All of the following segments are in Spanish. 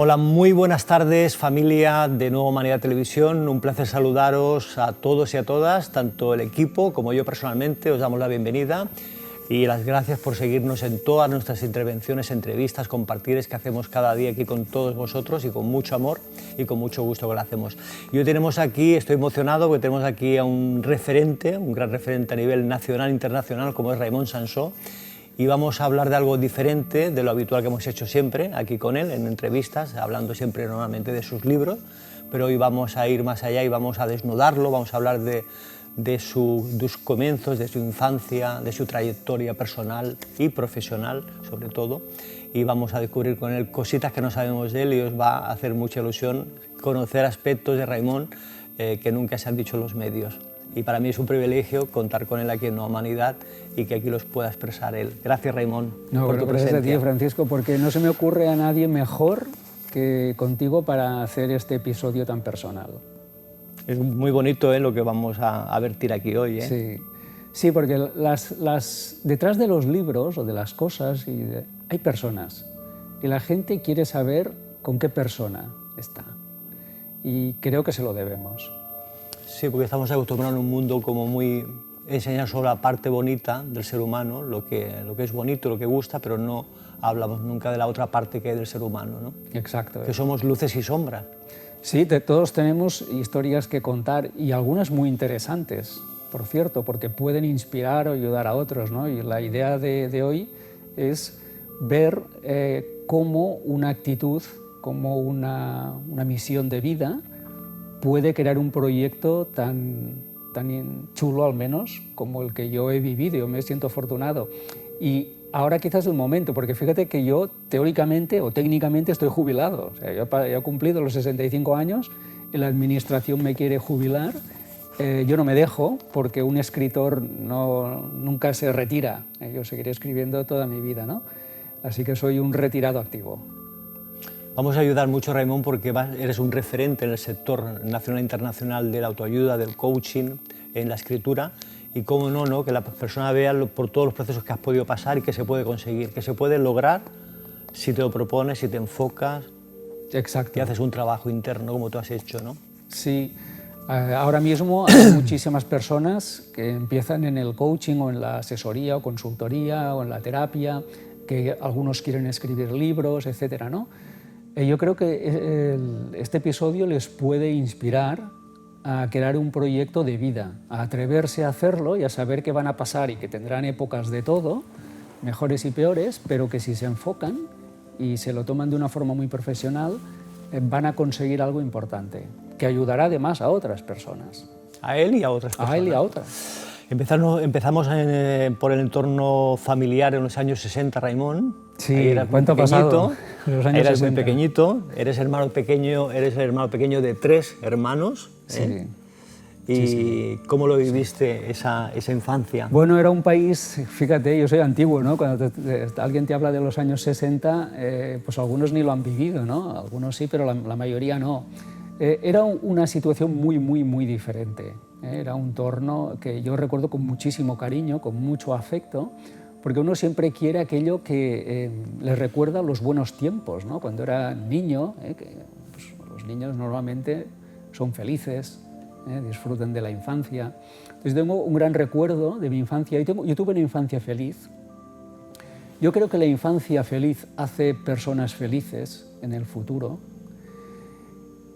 Hola, muy buenas tardes, familia de Nueva Humanidad Televisión. Un placer saludaros a todos y a todas, tanto el equipo como yo personalmente. Os damos la bienvenida y las gracias por seguirnos en todas nuestras intervenciones, entrevistas, compartires que hacemos cada día aquí con todos vosotros y con mucho amor y con mucho gusto que lo hacemos. Y hoy tenemos aquí, estoy emocionado porque tenemos aquí a un referente, un gran referente a nivel nacional e internacional como es Raimon Sansó. Y vamos a hablar de algo diferente de lo habitual que hemos hecho siempre aquí con él, en entrevistas, hablando siempre normalmente de sus libros, pero hoy vamos a ir más allá y vamos a desnudarlo, vamos a hablar de sus comienzos, de su infancia, de su trayectoria personal y profesional, sobre todo, y vamos a descubrir con él cositas que no sabemos de él y os va a hacer mucha ilusión conocer aspectos de Raimon que nunca se han dicho en los medios. Y para mí es un privilegio contar con él aquí en Nueva Humanidad y que aquí los pueda expresar él. Gracias, Raimon, por tu presencia. Gracias a ti, Francisco, porque no se me ocurre a nadie mejor que contigo para hacer este episodio tan personal. Es muy bonito lo que vamos a vertir aquí hoy. Sí, porque detrás de los libros o de las cosas hay personas y la gente quiere saber con qué persona está y creo que se lo debemos. Sí, porque estamos acostumbrados en un mundo como muy enseñar solo la parte bonita del ser humano, lo que es bonito, lo que gusta, pero no hablamos nunca de la otra parte que hay del ser humano, ¿no? Exacto. Que somos luces y sombras. Sí, todos tenemos historias que contar y algunas muy interesantes, por cierto, porque pueden inspirar o ayudar a otros, ¿no? Y la idea de hoy es ver cómo una actitud, cómo una misión de vida puede crear un proyecto tan chulo, al menos, como el que yo he vivido. Yo me siento afortunado. Y ahora quizás es el momento, porque fíjate que yo teóricamente o técnicamente estoy jubilado. O sea, yo he cumplido los 65 años, y la administración me quiere jubilar. Yo no me dejo, porque un escritor nunca se retira. Yo seguiré escribiendo toda mi vida, ¿no? Así que soy un retirado activo. Vamos a ayudar mucho, Raimon, porque eres un referente en el sector nacional e internacional de la autoayuda, del coaching, en la escritura, y cómo no, que la persona vea por todos los procesos que has podido pasar y que se puede conseguir, que se puede lograr si te lo propones, si te enfocas. Exacto. Y haces un trabajo interno como tú has hecho, ¿no? Sí. Ahora mismo hay muchísimas personas que empiezan en el coaching o en la asesoría o consultoría o en la terapia, que algunos quieren escribir libros, etcétera, ¿no? Yo creo que este episodio les puede inspirar a crear un proyecto de vida, a atreverse a hacerlo y a saber que van a pasar y que tendrán épocas de todo, mejores y peores, pero que si se enfocan y se lo toman de una forma muy profesional, van a conseguir algo importante, que ayudará además a otras personas. A él y a otras personas. A él y a otras. Empezamos por el entorno familiar en los años 60, Raimon. Sí, ¿cuánto ha pasado? Los años eras 60. Muy pequeñito, eres el hermano pequeño de 3 hermanos. Sí. ¿Y sí. cómo lo viviste esa infancia? Bueno, era un país, fíjate, yo soy antiguo, ¿no? Cuando alguien te habla de los años 60, pues algunos ni lo han vivido, ¿no? Algunos sí, pero la mayoría no. Era una situación muy diferente. Era un entorno que yo recuerdo con muchísimo cariño, con mucho afecto, porque uno siempre quiere aquello que le recuerda los buenos tiempos, ¿no? Cuando era niño, que pues, los niños normalmente son felices, disfrutan de la infancia. Entonces tengo un gran recuerdo de mi infancia. Yo tuve una infancia feliz. Yo creo que la infancia feliz hace personas felices en el futuro,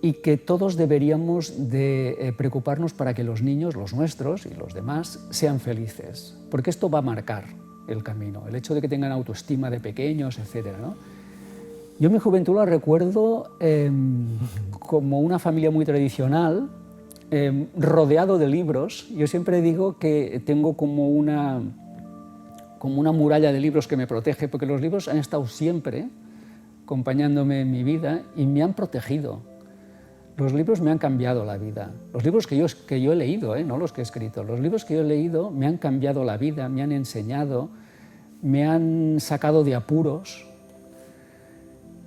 y que todos deberíamos de preocuparnos para que los niños, los nuestros y los demás, sean felices, porque esto va a marcar el camino, el hecho de que tengan autoestima de pequeños, etc., ¿no? Yo mi juventud la recuerdo como una familia muy tradicional, rodeado de libros. Yo siempre digo que tengo como una muralla de libros que me protege, porque los libros han estado siempre acompañándome en mi vida y me han protegido. Los libros me han cambiado la vida. Los libros que yo he leído, no los que he escrito, los libros que yo he leído me han cambiado la vida, me han enseñado, me han sacado de apuros,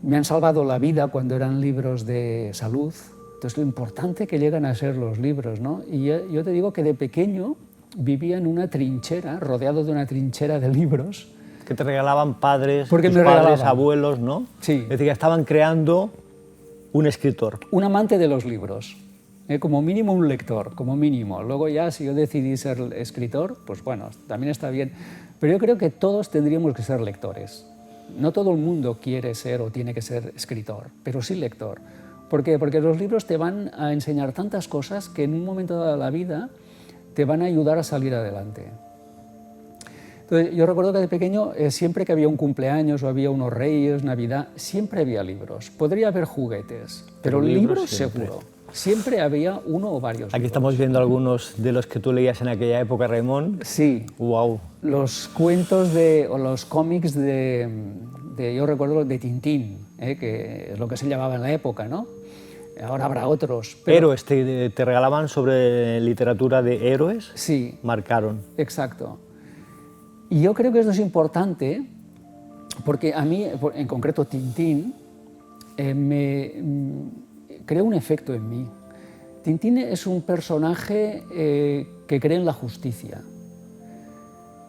me han salvado la vida cuando eran libros de salud. Entonces, lo importante que llegan a ser los libros, ¿no? Y yo te digo que de pequeño vivía en una trinchera, rodeado de una trinchera de libros. Que te regalaban padres, Porque tus me padres, regalaban. abuelos, ¿no? Sí. Es decir, que estaban creando Un escritor. Un amante de los libros. Como mínimo un lector, como mínimo. Luego ya si yo decidí ser escritor, pues bueno, también está bien. Pero yo creo que todos tendríamos que ser lectores. No todo el mundo quiere ser o tiene que ser escritor, pero sí lector. ¿Por qué? Porque los libros te van a enseñar tantas cosas que en un momento de la vida te van a ayudar a salir adelante. Entonces, yo recuerdo que de pequeño, siempre que había un cumpleaños o había unos reyes, Navidad, siempre había libros. Podría haber juguetes, pero libros seguro. Siempre había uno o varios. Aquí estamos viendo algunos de los que tú leías en aquella época, Raimon. Sí. Wow. Los cuentos o los cómics yo recuerdo de Tintín, que es lo que se llamaba en la época, ¿no? Ahora habrá otros. Pero... Héroes, te regalaban sobre literatura de héroes. Sí. Marcaron. Exacto. Y yo creo que esto es importante porque a mí, en concreto Tintín, creó un efecto en mí. Tintín es un personaje que cree en la justicia,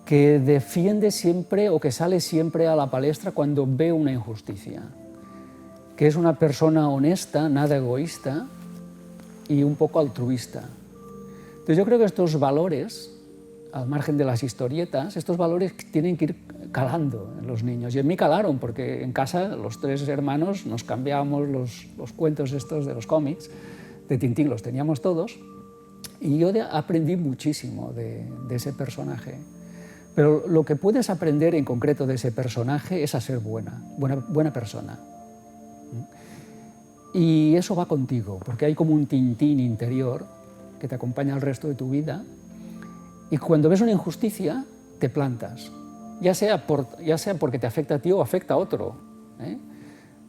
que defiende siempre o que sale siempre a la palestra cuando ve una injusticia, que es una persona honesta, nada egoísta y un poco altruista. Entonces yo creo que estos valores, al margen de las historietas, estos valores tienen que ir calando en los niños. Y en mí calaron, porque en casa los tres hermanos nos cambiábamos los cuentos estos de los cómics, de Tintín los teníamos todos, y yo aprendí muchísimo de ese personaje. Pero lo que puedes aprender en concreto de ese personaje es a ser buena persona. Y eso va contigo, porque hay como un Tintín interior que te acompaña el resto de tu vida, y cuando ves una injusticia, te plantas. Ya sea porque te afecta a ti o afecta a otro,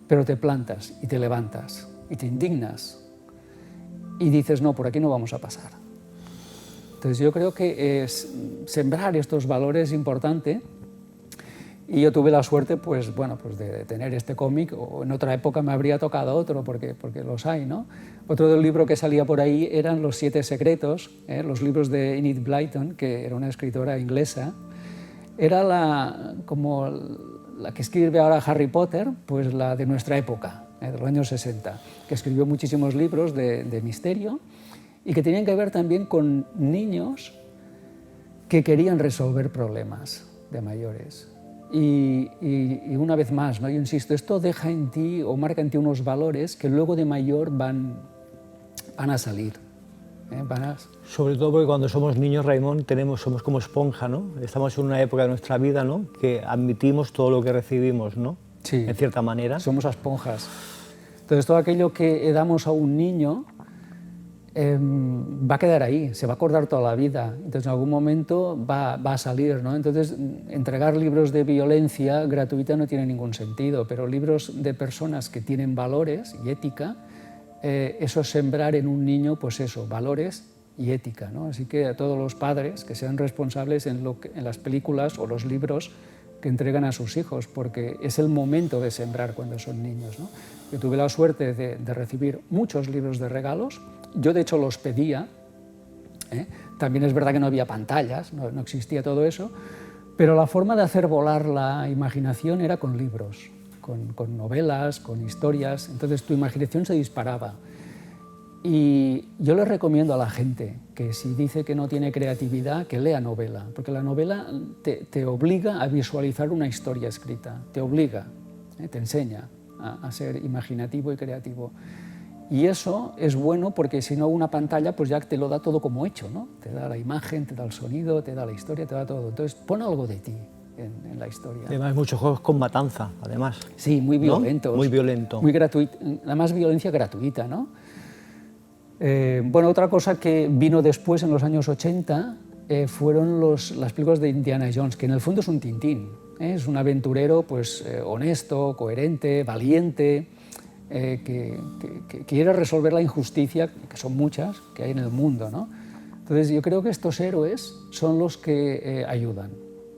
pero te plantas y te levantas y te indignas y dices, no, por aquí no vamos a pasar. Entonces yo creo que sembrar estos valores es importante, y yo tuve la suerte pues de tener este cómic, o en otra época me habría tocado otro, porque los hay, ¿no? Otro del libro que salía por ahí eran Los 7 secretos, los libros de Enid Blyton, que era una escritora inglesa. Era como la que escribe ahora Harry Potter, pues la de nuestra época, de los años 60, que escribió muchísimos libros de misterio y que tenían que ver también con niños que querían resolver problemas de mayores. Y una vez más, ¿no? Yo insisto, esto deja en ti o marca en ti unos valores que luego de mayor van a salir. Sobre todo porque cuando somos niños, Raimon, somos como esponja, ¿no? Estamos en una época de nuestra vida, ¿no?, que admitimos todo lo que recibimos, ¿no? Sí. En cierta manera. Somos esponjas. Entonces todo aquello que damos a un niño va a quedar ahí, se va a acordar toda la vida. Entonces en algún momento va a salir, ¿no? Entonces entregar libros de violencia gratuita no tiene ningún sentido, pero libros de personas que tienen valores y ética, eso es sembrar en un niño, pues eso, valores y ética, ¿no? Así que a todos los padres que sean responsables en las películas o los libros que entregan a sus hijos, porque es el momento de sembrar cuando son niños, ¿no? Yo tuve la suerte de recibir muchos libros de regalos. Yo de hecho los pedía, También es verdad que no había pantallas, no existía todo eso, pero la forma de hacer volar la imaginación era con libros, con novelas, con historias. Entonces tu imaginación se disparaba. Y yo les recomiendo a la gente que si dice que no tiene creatividad, que lea novela, porque la novela te obliga a visualizar una historia escrita, te obliga, te enseña a ser imaginativo y creativo. Y eso es bueno porque si no una pantalla pues ya te lo da todo como hecho, ¿no? Te da la imagen, te da el sonido, te da la historia, te da todo. Entonces pon algo de ti en la historia. Además muchos juegos con matanza, además. Sí, muy violentos. ¿No? Muy violento. Muy gratuito, además violencia gratuita, ¿no? Bueno, otra cosa que vino después, en los años 80, fueron las películas de Indiana Jones, que en el fondo es un Tintín, es un aventurero pues, honesto, coherente, valiente, que quiere resolver la injusticia, que son muchas, que hay en el mundo, ¿no? Entonces yo creo que estos héroes son los que ayudan.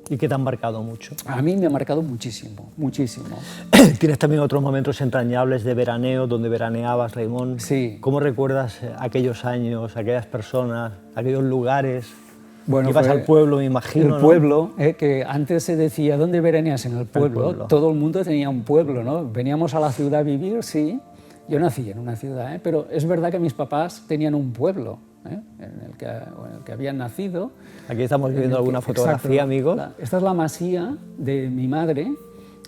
¿Y qué te han marcado mucho? A mí me ha marcado muchísimo, muchísimo. Tienes también otros momentos entrañables de veraneo, donde veraneabas, Raimon. Sí. ¿Cómo recuerdas aquellos años, aquellas personas, aquellos lugares? Bueno, ibas al pueblo, me imagino, el pueblo, que antes se decía, ¿dónde veraneas? En el pueblo. pueblo. Todo el mundo tenía un pueblo, ¿no? Veníamos a la ciudad a vivir, sí, Yo nací en una ciudad, pero es verdad que mis papás tenían un pueblo en el que habían nacido. Aquí estamos viendo alguna fotografía, amigos. Esta es la masía de mi madre,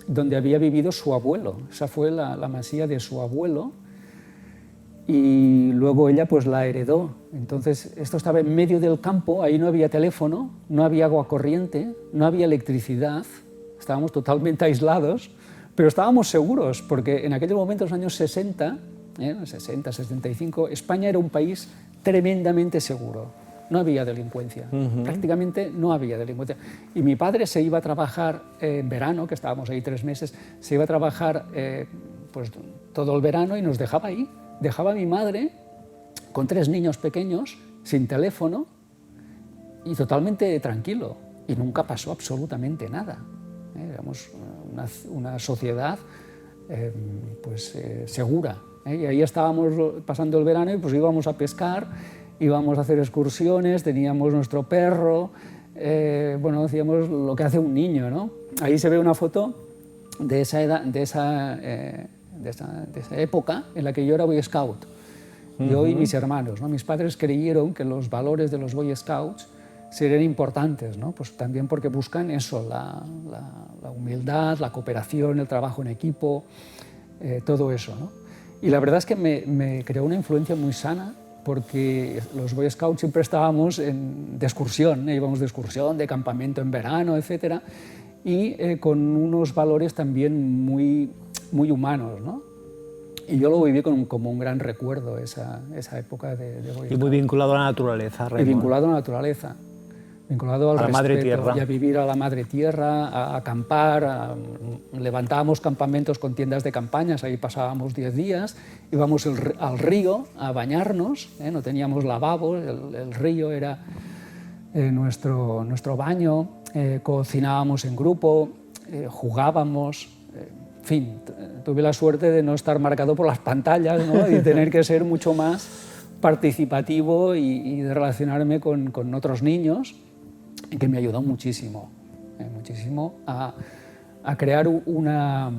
donde había vivido su abuelo. Esa fue la masía de su abuelo, y luego ella pues la heredó. Entonces esto estaba en medio del campo, ahí no había teléfono, no había agua corriente, no había electricidad, estábamos totalmente aislados, pero estábamos seguros, porque en aquellos momentos, años 60, 60, 65, España era un país tremendamente seguro. No había delincuencia, prácticamente no había delincuencia. Y mi padre se iba a trabajar en verano, que estábamos ahí 3 meses, se iba a trabajar pues, todo el verano y nos dejaba ahí. Dejaba a mi madre con 3 niños pequeños, sin teléfono y totalmente tranquilo. Y nunca pasó absolutamente nada. Éramos una sociedad pues, segura. Y ahí estábamos pasando el verano y pues íbamos a pescar, íbamos a hacer excursiones, teníamos nuestro perro, bueno, hacíamos lo que hace un niño, ¿no? Ahí se ve una foto de esa edad, de esa época en la que yo era Boy Scout, yo y mis hermanos, ¿no? Mis padres creyeron que los valores de los Boy Scouts serían importantes, ¿no? Pues también porque buscan eso, la humildad, la cooperación, el trabajo en equipo, todo eso, ¿no? Y la verdad es que me creó una influencia muy sana, porque los Boy Scouts siempre estábamos de excursión, íbamos de excursión, de campamento en verano, etc. Y con unos valores también muy humanos, ¿no? Y yo lo viví como un gran recuerdo, esa época de Boy Scout. Y muy vinculado a la naturaleza, Raimon. Y vinculado a la naturaleza, vinculado al respeto, madre tierra. Y a vivir a la madre tierra, a acampar, levantábamos campamentos con tiendas de campañas, ahí pasábamos 10 días, íbamos al río a bañarnos, no teníamos lavabo, el río era nuestro baño, cocinábamos en grupo, jugábamos, en fin, tuve la suerte de no estar marcado por las pantallas, ¿no? Y tener que ser mucho más participativo y de relacionarme con otros niños, que me ayudó muchísimo, muchísimo a crear una,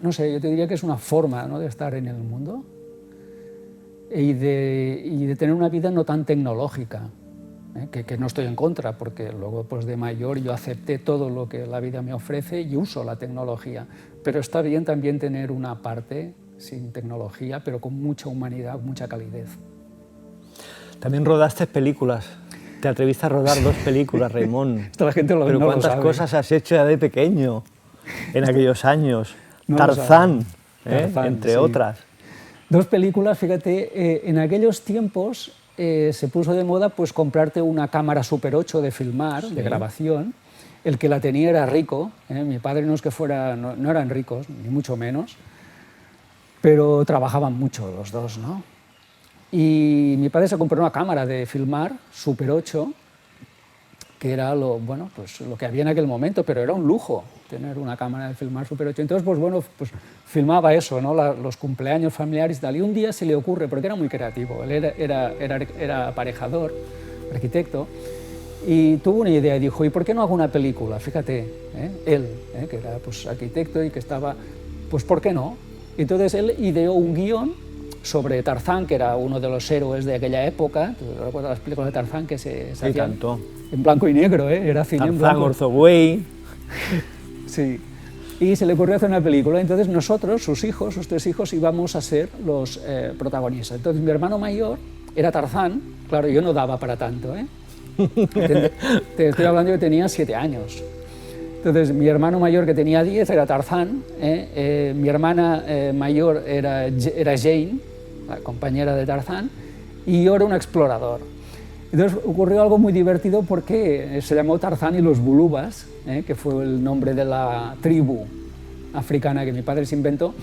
no sé, yo te diría que es una forma, ¿no?, de estar en el mundo y de tener una vida no tan tecnológica, que no estoy en contra, porque luego pues, de mayor yo acepté todo lo que la vida me ofrece y uso la tecnología, pero está bien también tener una parte sin tecnología, pero con mucha humanidad, mucha calidez. También rodaste películas. Te atreviste a rodar 2 películas, Raimon. Esto la gente Pero no cuántas lo sabe. cosas has hecho ya de pequeño, en aquellos años. No Tarzán, Tarzán, entre sí. otras. 2 películas, fíjate, en aquellos tiempos se puso de moda pues, comprarte una cámara Super 8 de filmar, sí, de grabación. El que la tenía era rico, mi padre no es que fuera, no eran ricos, ni mucho menos, pero trabajaban mucho los dos, ¿no? Y mi padre se compró una cámara de filmar Super 8, que era bueno, pues, lo que había en aquel momento, pero era un lujo tener una cámara de filmar Super 8. Entonces, pues, bueno, pues, filmaba eso, ¿no? Los cumpleaños familiares y tal. Y un día se le ocurre, porque era muy creativo, él era aparejador, arquitecto, y tuvo una idea y dijo, ¿y por qué no hago una película? Fíjate, él, que era pues, arquitecto y que estaba, pues ¿por qué no? Entonces él ideó un guión sobre Tarzán, que era uno de los héroes de aquella época. ¿Tú recuerdas las películas de Tarzán que se hacían en blanco y negro? Era cine en blanco. Tarzán, Orzoway. Sí. Y se le ocurrió hacer una película. Entonces nosotros, sus 3 hijos, íbamos a ser los protagonistas. Entonces mi hermano mayor era Tarzán. Claro, yo no daba para tanto, Te estoy hablando que tenía 7 años. Entonces, mi hermano mayor, que tenía 10, era Tarzán, mi hermana mayor era Jane, la compañera de Tarzán, y yo era un explorador. Entonces, ocurrió algo muy divertido porque se llamó Tarzán y los Bulubas, que fue el nombre de la tribu africana que mi padre se inventó,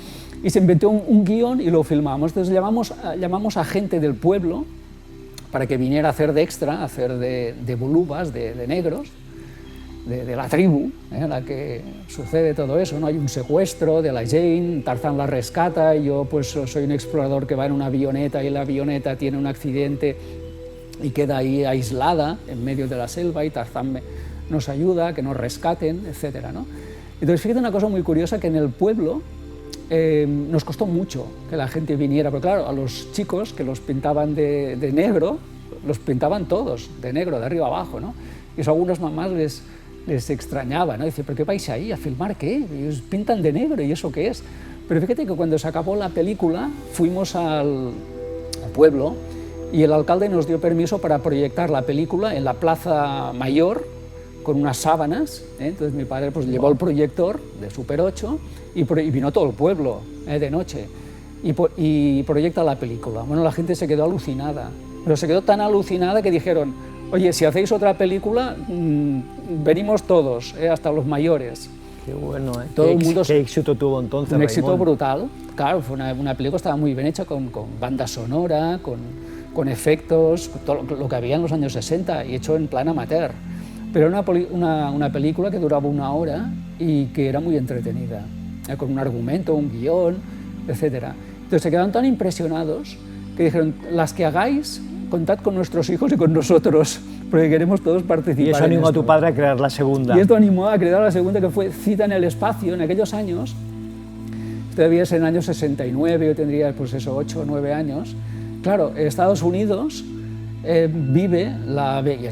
y se inventó un guión y lo filmamos. Entonces, llamamos a gente del pueblo para que viniera a hacer de extra, a hacer de bulubas, de negros, de la tribu en la que sucede todo eso, ¿no? Hay un secuestro de la Jane, Tarzán la rescata, y yo pues soy un explorador que va en una avioneta y la avioneta tiene un accidente y queda ahí aislada en medio de la selva y Tarzán nos ayuda a que nos rescaten, etc., ¿no? Entonces fíjate una cosa muy curiosa, que en el pueblo nos costó mucho que la gente viniera, porque claro, a los chicos que los pintaban de negro, los pintaban todos de negro, de arriba abajo, ¿no? Y eso a algunas mamás les extrañaba, ¿no? Dice, ¿pero qué vais ahí? ¿A filmar qué? Ellos pintan de negro, ¿y eso qué es? Pero fíjate que cuando se acabó la película, fuimos al pueblo y el alcalde nos dio permiso para proyectar la película en la Plaza Mayor, con unas sábanas, ¿eh? Entonces mi padre pues llevó el proyector de Super 8 y vino todo el pueblo de noche y proyecta la película. Bueno, la gente se quedó alucinada, pero se quedó tan alucinada que dijeron, oye, si hacéis otra película, venimos todos, hasta los mayores. Qué bueno, ¿eh? Todo el mundo, ¿Qué éxito tuvo entonces, un éxito Raimon? brutal. Claro, fue una película que estaba muy bien hecha, con banda sonora, con efectos, todo lo que había en los años 60 y hecho en plan amateur. Pero era una película que duraba 1 hora y que era muy entretenida, con un argumento, un guión, etc. Entonces se quedaron tan impresionados que dijeron, las que hagáis, contad con nuestros hijos y con nosotros, porque queremos todos participar. Y eso animó a tu padre a crear la segunda. Y esto animó a crear la segunda, que fue Cita en el espacio, en aquellos años. Todavía es en el año 69, yo tendría pues eso, 8 o 9 años. Claro, Estados Unidos vive,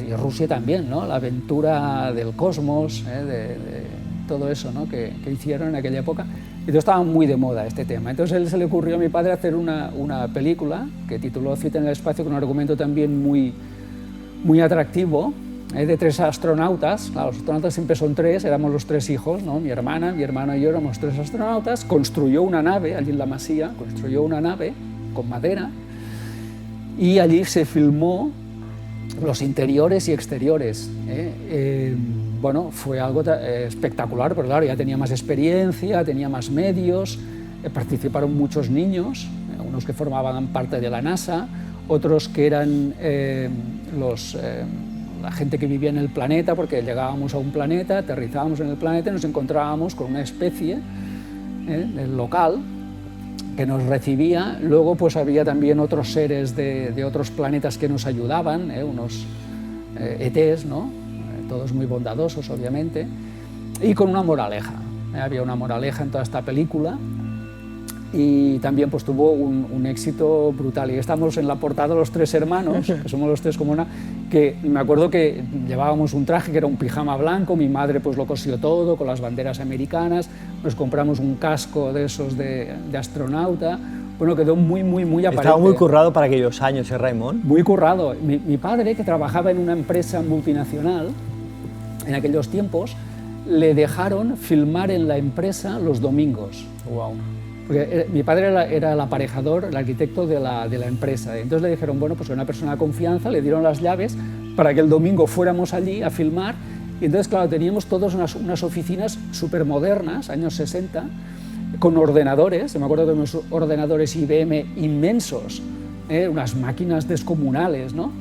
y Rusia también, ¿no? La aventura del cosmos, de todo eso, ¿no? que hicieron en aquella época. Entonces estaba muy de moda este tema. Entonces él se le ocurrió a mi padre hacer una película que tituló Cita en el espacio, con un argumento también muy atractivo, de 3 astronautas. Claro, los astronautas siempre son 3, éramos los 3 hijos, ¿no? Mi hermana, mi hermano y yo éramos 3 astronautas. Construyó una nave, allí en la Masía, construyó una nave con madera, y allí se filmó los interiores y exteriores. Bueno, fue algo espectacular, porque claro, ya tenía más experiencia, tenía más medios, participaron muchos niños, unos que formaban parte de la NASA, otros que eran la gente que vivía en el planeta, porque llegábamos a un planeta, aterrizábamos en el planeta y nos encontrábamos con una especie local que nos recibía. Luego pues había también otros seres de otros planetas que nos ayudaban, unos ETs, ¿no? Todos muy bondadosos, obviamente, y con una moraleja. Había una moraleja en toda esta película, y también pues tuvo un éxito brutal. Y estamos en la portada los 3 hermanos, que somos los 3 como una, que me acuerdo que llevábamos un traje que era un pijama blanco, mi madre pues lo cosió todo con las banderas americanas, nos compramos un casco de esos de astronauta. Bueno, quedó muy aparente. Estaba muy currado para aquellos años, Raimon? Muy currado. Mi padre, que trabajaba en una empresa multinacional en aquellos tiempos, le dejaron filmar en la empresa los domingos. Wow. Porque mi padre era el aparejador, el arquitecto de la empresa. Entonces le dijeron, bueno, pues una persona de confianza, le dieron las llaves para que el domingo fuéramos allí a filmar. Y entonces, claro, teníamos todas unas oficinas súper modernas, años 60, con ordenadores. Me acuerdo de unos ordenadores IBM inmensos, unas máquinas descomunales, ¿no?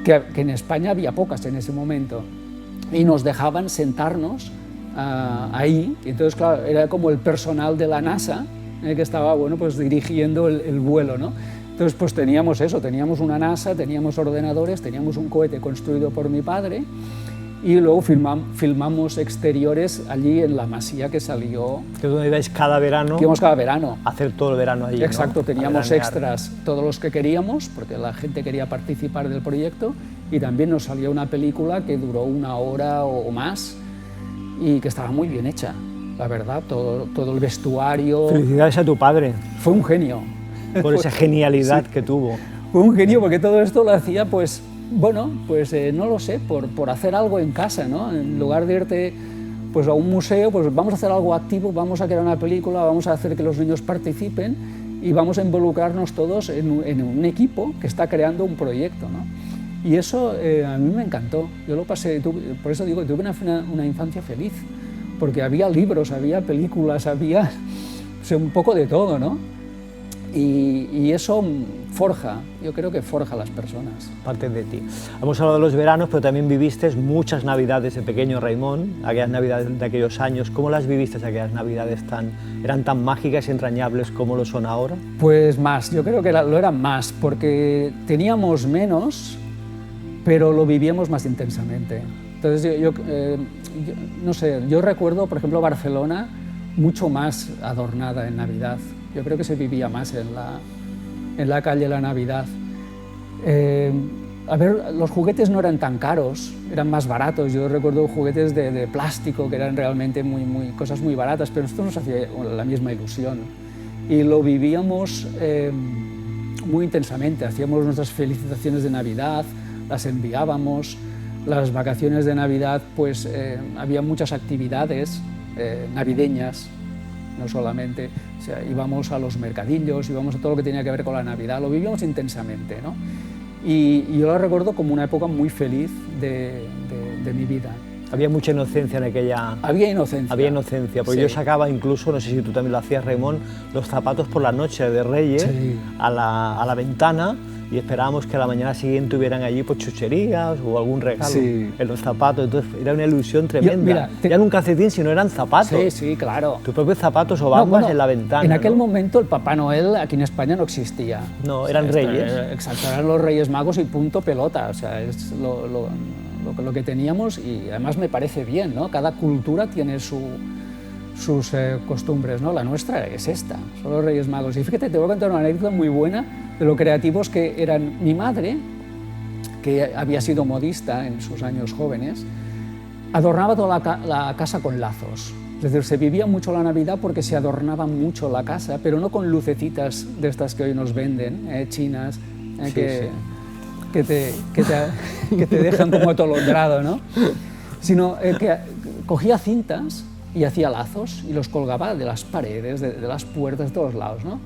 que en España había pocas en ese momento. Y nos dejaban sentarnos ahí. Y entonces, claro, era como el personal de la NASA, que estaba, bueno, pues dirigiendo el vuelo, ¿no? Entonces pues teníamos eso, teníamos una NASA, teníamos ordenadores, teníamos un cohete construido por mi padre, y luego filmamos exteriores allí en la Masía, que salió... Que es donde ibais cada verano. Que íbamos cada verano. A hacer todo el verano allí, Exacto, ¿no? teníamos extras, todos los que queríamos, porque la gente quería participar del proyecto, y también nos salió una película que duró 1 hora o más, y que estaba muy bien hecha. La verdad, todo el vestuario... Felicidades a tu padre. Fue un genio. Por esa genialidad que tuvo. Fue un genio, porque todo esto lo hacía, pues, bueno, pues no lo sé, por hacer algo en casa, ¿no? En lugar de irte pues, a un museo, pues vamos a hacer algo activo, vamos a crear una película, vamos a hacer que los niños participen y vamos a involucrarnos todos en un equipo que está creando un proyecto, ¿no? Y eso a mí me encantó. Yo lo pasé, por eso digo, tuve una infancia feliz, porque había libros, había películas, había un poco de todo, ¿no? Y eso forja, yo creo que forja a las personas. Parte de ti. Hemos hablado de los veranos, pero también viviste muchas navidades de pequeño, Raimon, aquellas navidades de aquellos años. ¿Cómo las viviste, aquellas navidades eran tan mágicas y entrañables como lo son ahora? Pues más, yo creo que lo eran más, porque teníamos menos, pero lo vivíamos más intensamente. Entonces yo no sé, yo recuerdo, por ejemplo, Barcelona, mucho más adornada en Navidad. Yo creo que se vivía más en la calle la Navidad. A ver, los juguetes no eran tan caros, eran más baratos. Yo recuerdo juguetes de plástico que eran realmente cosas muy baratas, pero esto nos hacía la misma ilusión. Y lo vivíamos muy intensamente. Hacíamos nuestras felicitaciones de Navidad, las enviábamos. Las vacaciones de Navidad, pues había muchas actividades navideñas, no solamente. O sea, íbamos a los mercadillos, íbamos a todo lo que tenía que ver con la Navidad. Lo vivíamos intensamente, ¿no? Y yo lo recuerdo como una época muy feliz de mi vida. Había mucha inocencia en aquella... Había inocencia. Había inocencia, porque sí. Yo sacaba incluso, no sé si tú también lo hacías, Raimon, los zapatos por la noche de Reyes sí. a la ventana y esperábamos que a la mañana siguiente hubieran allí pues, chucherías o algún regalo sí. en los zapatos. Entonces era una ilusión tremenda. Mira, ya no un calcetín, sino eran zapatos. Sí, sí, claro. Tus propios zapatos o bambas en la ventana. En aquel ¿no? momento el Papá Noel aquí en España no existía. No, eran reyes. Exacto, eran los Reyes Magos y punto pelota. O sea, es lo que teníamos y además me parece bien, ¿no? Cada cultura tiene sus costumbres, ¿no? La nuestra es esta, son los Reyes Magos. Y fíjate, te voy a contar una anécdota muy buena de lo creativos que eran. Mi madre, que había sido modista en sus años jóvenes, adornaba toda la casa con lazos. Es decir, se vivía mucho la Navidad porque se adornaba mucho la casa, pero no con lucecitas de estas que hoy nos venden, chinas, sí, que te dejan como atolondrado, ¿no? Sino que cogía cintas y hacía lazos y los colgaba de las paredes, de las puertas, de todos lados, ¿no?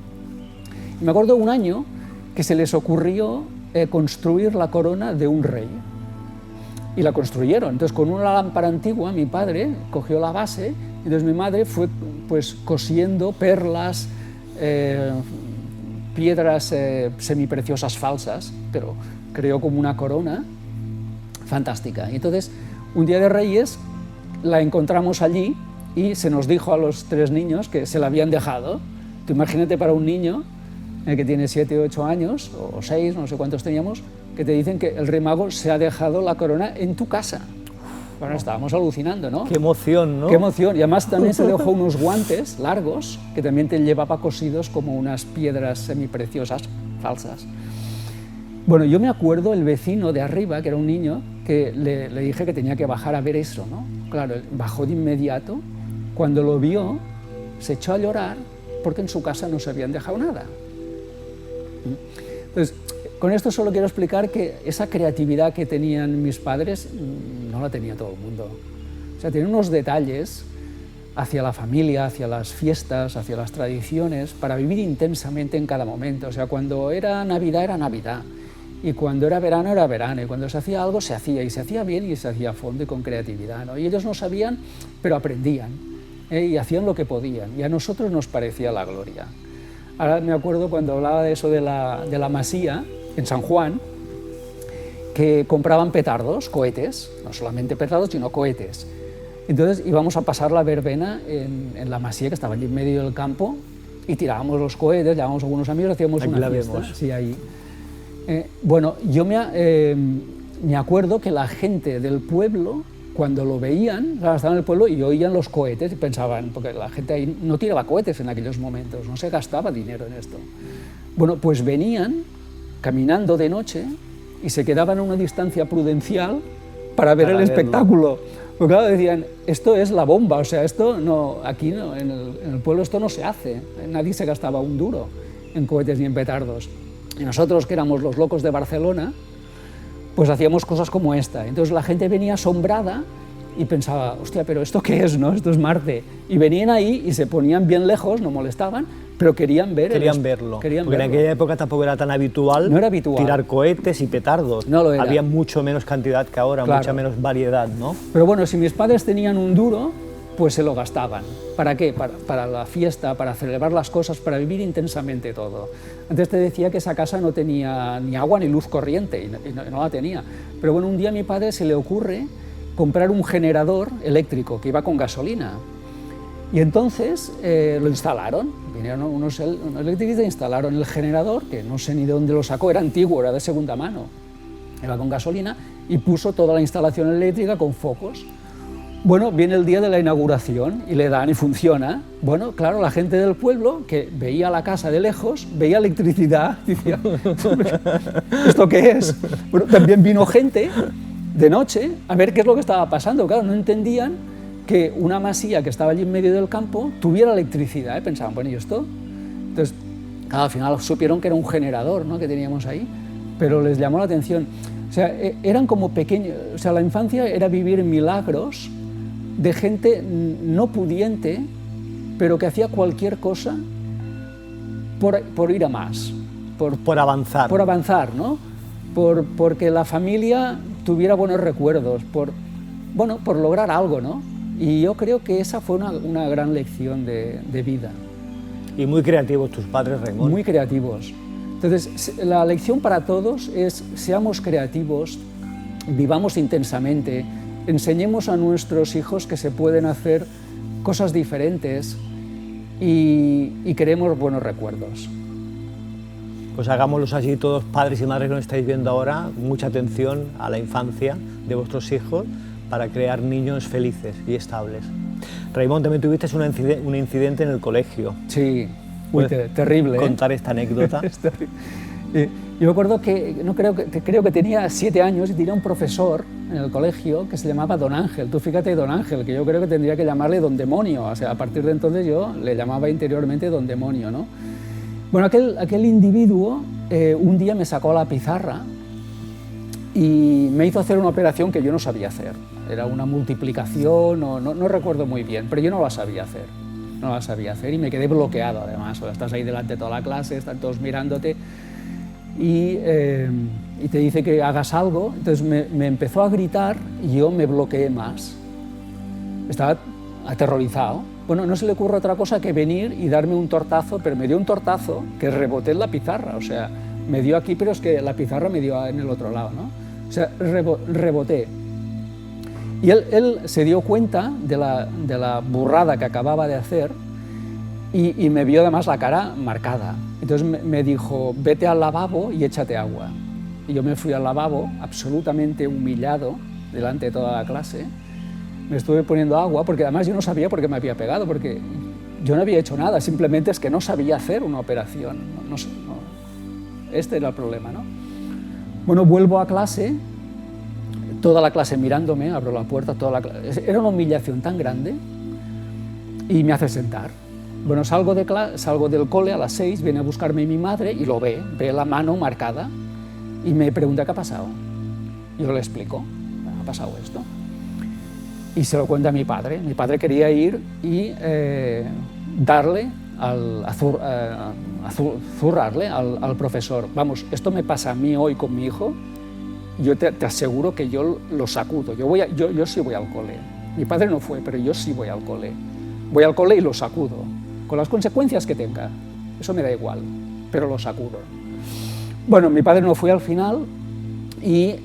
Y me acuerdo un año que se les ocurrió construir la corona de un rey. Y la construyeron. Entonces, con una lámpara antigua, mi padre cogió la base, y entonces mi madre fue pues, cosiendo perlas, piedras semipreciosas falsas, pero creó como una corona fantástica. Y entonces, un día de Reyes, la encontramos allí y se nos dijo a los 3 niños que se la habían dejado. Tú imagínate para un niño que tiene 7 o 8 años, o 6, no sé cuántos teníamos, que te dicen que el Rey Mago se ha dejado la corona en tu casa. Bueno, estábamos alucinando, ¿no? Qué emoción, ¿no? Qué emoción. Y además también se dejó unos guantes largos que también te llevaba cosidos como unas piedras semipreciosas falsas. Bueno, yo me acuerdo el vecino de arriba, que era un niño, que le dije que tenía que bajar a ver eso, ¿no? Claro, bajó de inmediato. Cuando lo vio, se echó a llorar porque en su casa no se habían dejado nada. Entonces, con esto solo quiero explicar que esa creatividad que tenían mis padres no la tenía todo el mundo. O sea, tenían unos detalles hacia la familia, hacia las fiestas, hacia las tradiciones, para vivir intensamente en cada momento. O sea, cuando era Navidad, y cuando era verano, y cuando se hacía algo se hacía, y se hacía bien y se hacía a fondo y con creatividad, ¿no? Y ellos no sabían, pero aprendían, y hacían lo que podían, y a nosotros nos parecía la gloria. Ahora me acuerdo cuando hablaba de eso de la Masía, en San Juan, que compraban petardos, cohetes, no solamente petardos, sino cohetes. Entonces íbamos a pasar la verbena en la Masía, que estaba allí en medio del campo, y tirábamos los cohetes, llevábamos a algunos amigos, hacíamos aquí una fiesta. Sí, ahí. Bueno, yo me acuerdo que la gente del pueblo, cuando lo veían, estaban en el pueblo y oían los cohetes y pensaban, porque la gente ahí no tiraba cohetes en aquellos momentos, no se gastaba dinero en esto. Bueno, pues venían caminando de noche y se quedaban a una distancia prudencial para ver el espectáculo. Porque claro, decían, esto es la bomba, o sea, esto no, aquí no, en el pueblo esto no se hace, nadie se gastaba un duro en cohetes ni en petardos. Y nosotros, que éramos los locos de Barcelona, pues hacíamos cosas como esta. Entonces la gente venía asombrada y pensaba, hostia, pero ¿esto qué es, no? Esto es Marte. Y venían ahí y se ponían bien lejos, no molestaban, pero querían verlo. Porque en aquella época tampoco era tan habitual, tirar cohetes y petardos. No lo era. Había mucho menos cantidad que ahora, claro. Mucha menos variedad, ¿no? Pero bueno, si mis padres tenían un duro, pues se lo gastaban. ¿Para qué? Para la fiesta, para celebrar las cosas, para vivir intensamente todo. Antes te decía que esa casa no tenía ni agua ni luz corriente, y no la tenía. Pero bueno, un día a mi padre se le ocurre comprar un generador eléctrico que iba con gasolina. Y entonces lo instalaron, vinieron unos electricistas e instalaron el generador, que no sé ni de dónde lo sacó, era antiguo, era de segunda mano, iba con gasolina, y puso toda la instalación eléctrica con focos. Bueno, viene el día de la inauguración y le dan y funciona. Bueno, claro, la gente del pueblo que veía la casa de lejos, veía electricidad, decía, ¿esto qué es? Bueno, también vino gente de noche a ver qué es lo que estaba pasando. Claro, no entendían que una masía que estaba allí en medio del campo tuviera electricidad, ¿eh? Pensaban, bueno, ¿y esto? Entonces, claro, al final supieron que era un generador, ¿no?, que teníamos ahí, pero les llamó la atención. O sea, eran como pequeños, o sea, la infancia era vivir milagros de gente no pudiente, pero que hacía cualquier cosa por ir a más. Por avanzar. Por avanzar, ¿no? Porque la familia tuviera buenos recuerdos, por lograr algo, ¿no? Y yo creo que esa fue una gran lección de vida. Y muy creativos tus padres, Raimon. Muy creativos. Entonces, la lección para todos es, seamos creativos, vivamos intensamente, enseñemos a nuestros hijos que se pueden hacer cosas diferentes y creemos buenos recuerdos. Pues hagámoslos así todos, padres y madres que nos estáis viendo ahora, mucha atención a la infancia de vuestros hijos para crear niños felices y estables. Raimon, también tuviste un incidente en el colegio. Sí, muy terrible. Contar esta anécdota. Es terrible. Yo me acuerdo que, creo que tenía 7 años y tenía un profesor en el colegio que se llamaba Don Ángel. Tú fíjate, Don Ángel, que yo creo que tendría que llamarle Don Demonio. O sea, a partir de entonces yo le llamaba interiormente Don Demonio, ¿no? Bueno, aquel individuo un día me sacó la pizarra y me hizo hacer una operación que yo no sabía hacer. Era una multiplicación, no recuerdo muy bien, pero yo no la sabía hacer. No la sabía hacer y me quedé bloqueado además. O sea, estás ahí delante de toda la clase, están todos mirándote y te dice que hagas algo. Entonces me empezó a gritar y yo me bloqueé más. Estaba aterrorizado. Bueno, no se le ocurre otra cosa que venir y darme un tortazo, pero me dio un tortazo que reboté en la pizarra. O sea, me dio aquí, pero es que la pizarra me dio en el otro lado, ¿no? O sea, reboté. Y él se dio cuenta de la burrada que acababa de hacer y me vio además la cara marcada. Entonces me dijo, vete al lavabo y échate agua. Y yo me fui al lavabo, absolutamente humillado, delante de toda la clase. Me estuve poniendo agua, porque además yo no sabía por qué me había pegado, porque yo no había hecho nada, simplemente es que no sabía hacer una operación. Este era el problema, ¿no? Bueno, vuelvo a clase, toda la clase mirándome, abro la puerta, era una humillación tan grande y me hace sentar. Bueno, salgo del cole a las 6, viene a buscarme mi madre y lo ve la mano marcada y me pregunta qué ha pasado. Yo le explico, ha pasado esto. Y se lo cuenta a mi padre. Mi padre quería ir y darle, zurrarle al profesor. Vamos, esto me pasa a mí hoy con mi hijo, yo te aseguro que yo lo sacudo. Yo sí voy al cole. Mi padre no fue, pero yo sí voy al cole. Voy al cole y lo sacudo, con las consecuencias que tenga. Eso me da igual, pero lo sacudo. Bueno, mi padre no fue al final. Y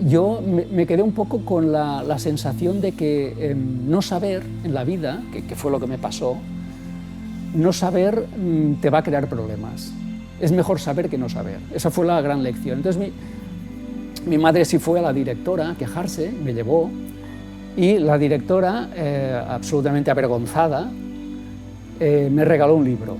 yo me quedé un poco con la sensación de que no saber en la vida, que fue lo que me pasó, no saber te va a crear problemas. Es mejor saber que no saber. Esa fue la gran lección. Entonces mi madre sí fue a la directora a quejarse, me llevó, y la directora, absolutamente avergonzada, me regaló un libro.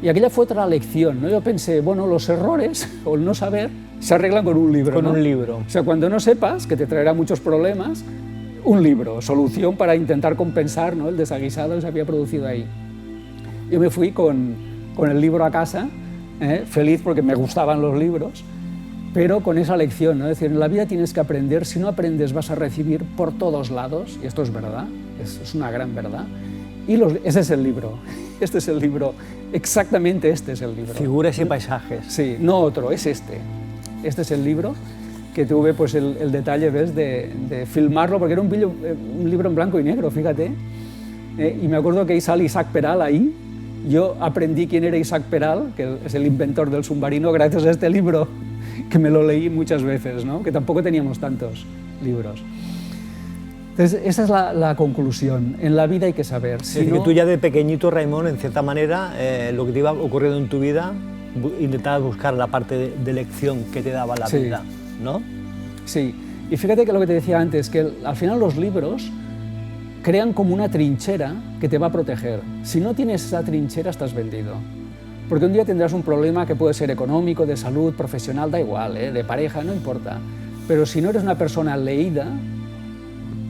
Y aquella fue otra lección, ¿no? Yo pensé, bueno, los errores o el no saber se arreglan con un libro. Con ¿no? un libro. O sea, cuando no sepas, que te traerá muchos problemas, un libro, solución para intentar compensar, ¿no?, el desaguisado que se había producido ahí. Yo me fui con el libro a casa, feliz porque me gustaban los libros, pero con esa lección, ¿no? Es decir, en la vida tienes que aprender, si no aprendes vas a recibir por todos lados, y esto es verdad, es una gran verdad, y ese es el libro. Este es el libro, exactamente este es el libro. Figuras y paisajes. Sí, no otro, es este. Este es el libro que tuve pues el detalle, ¿ves?, de filmarlo, porque era un libro en blanco y negro, fíjate. Y me acuerdo que sale Isaac Peral ahí. Yo aprendí quién era Isaac Peral, que es el inventor del submarino, gracias a este libro, que me lo leí muchas veces, ¿no?, que tampoco teníamos tantos libros. Entonces, esa es la conclusión. En la vida hay que saber. Es decir, que tú ya de pequeñito, Raimon, en cierta manera, lo que te iba ocurriendo en tu vida, intentabas buscar la parte de lección que te daba la vida, ¿no? Sí. Y fíjate que lo que te decía antes, que al final los libros crean como una trinchera que te va a proteger. Si no tienes esa trinchera, estás vendido. Porque un día tendrás un problema que puede ser económico, de salud, profesional, da igual, de pareja, no importa. Pero si no eres una persona leída,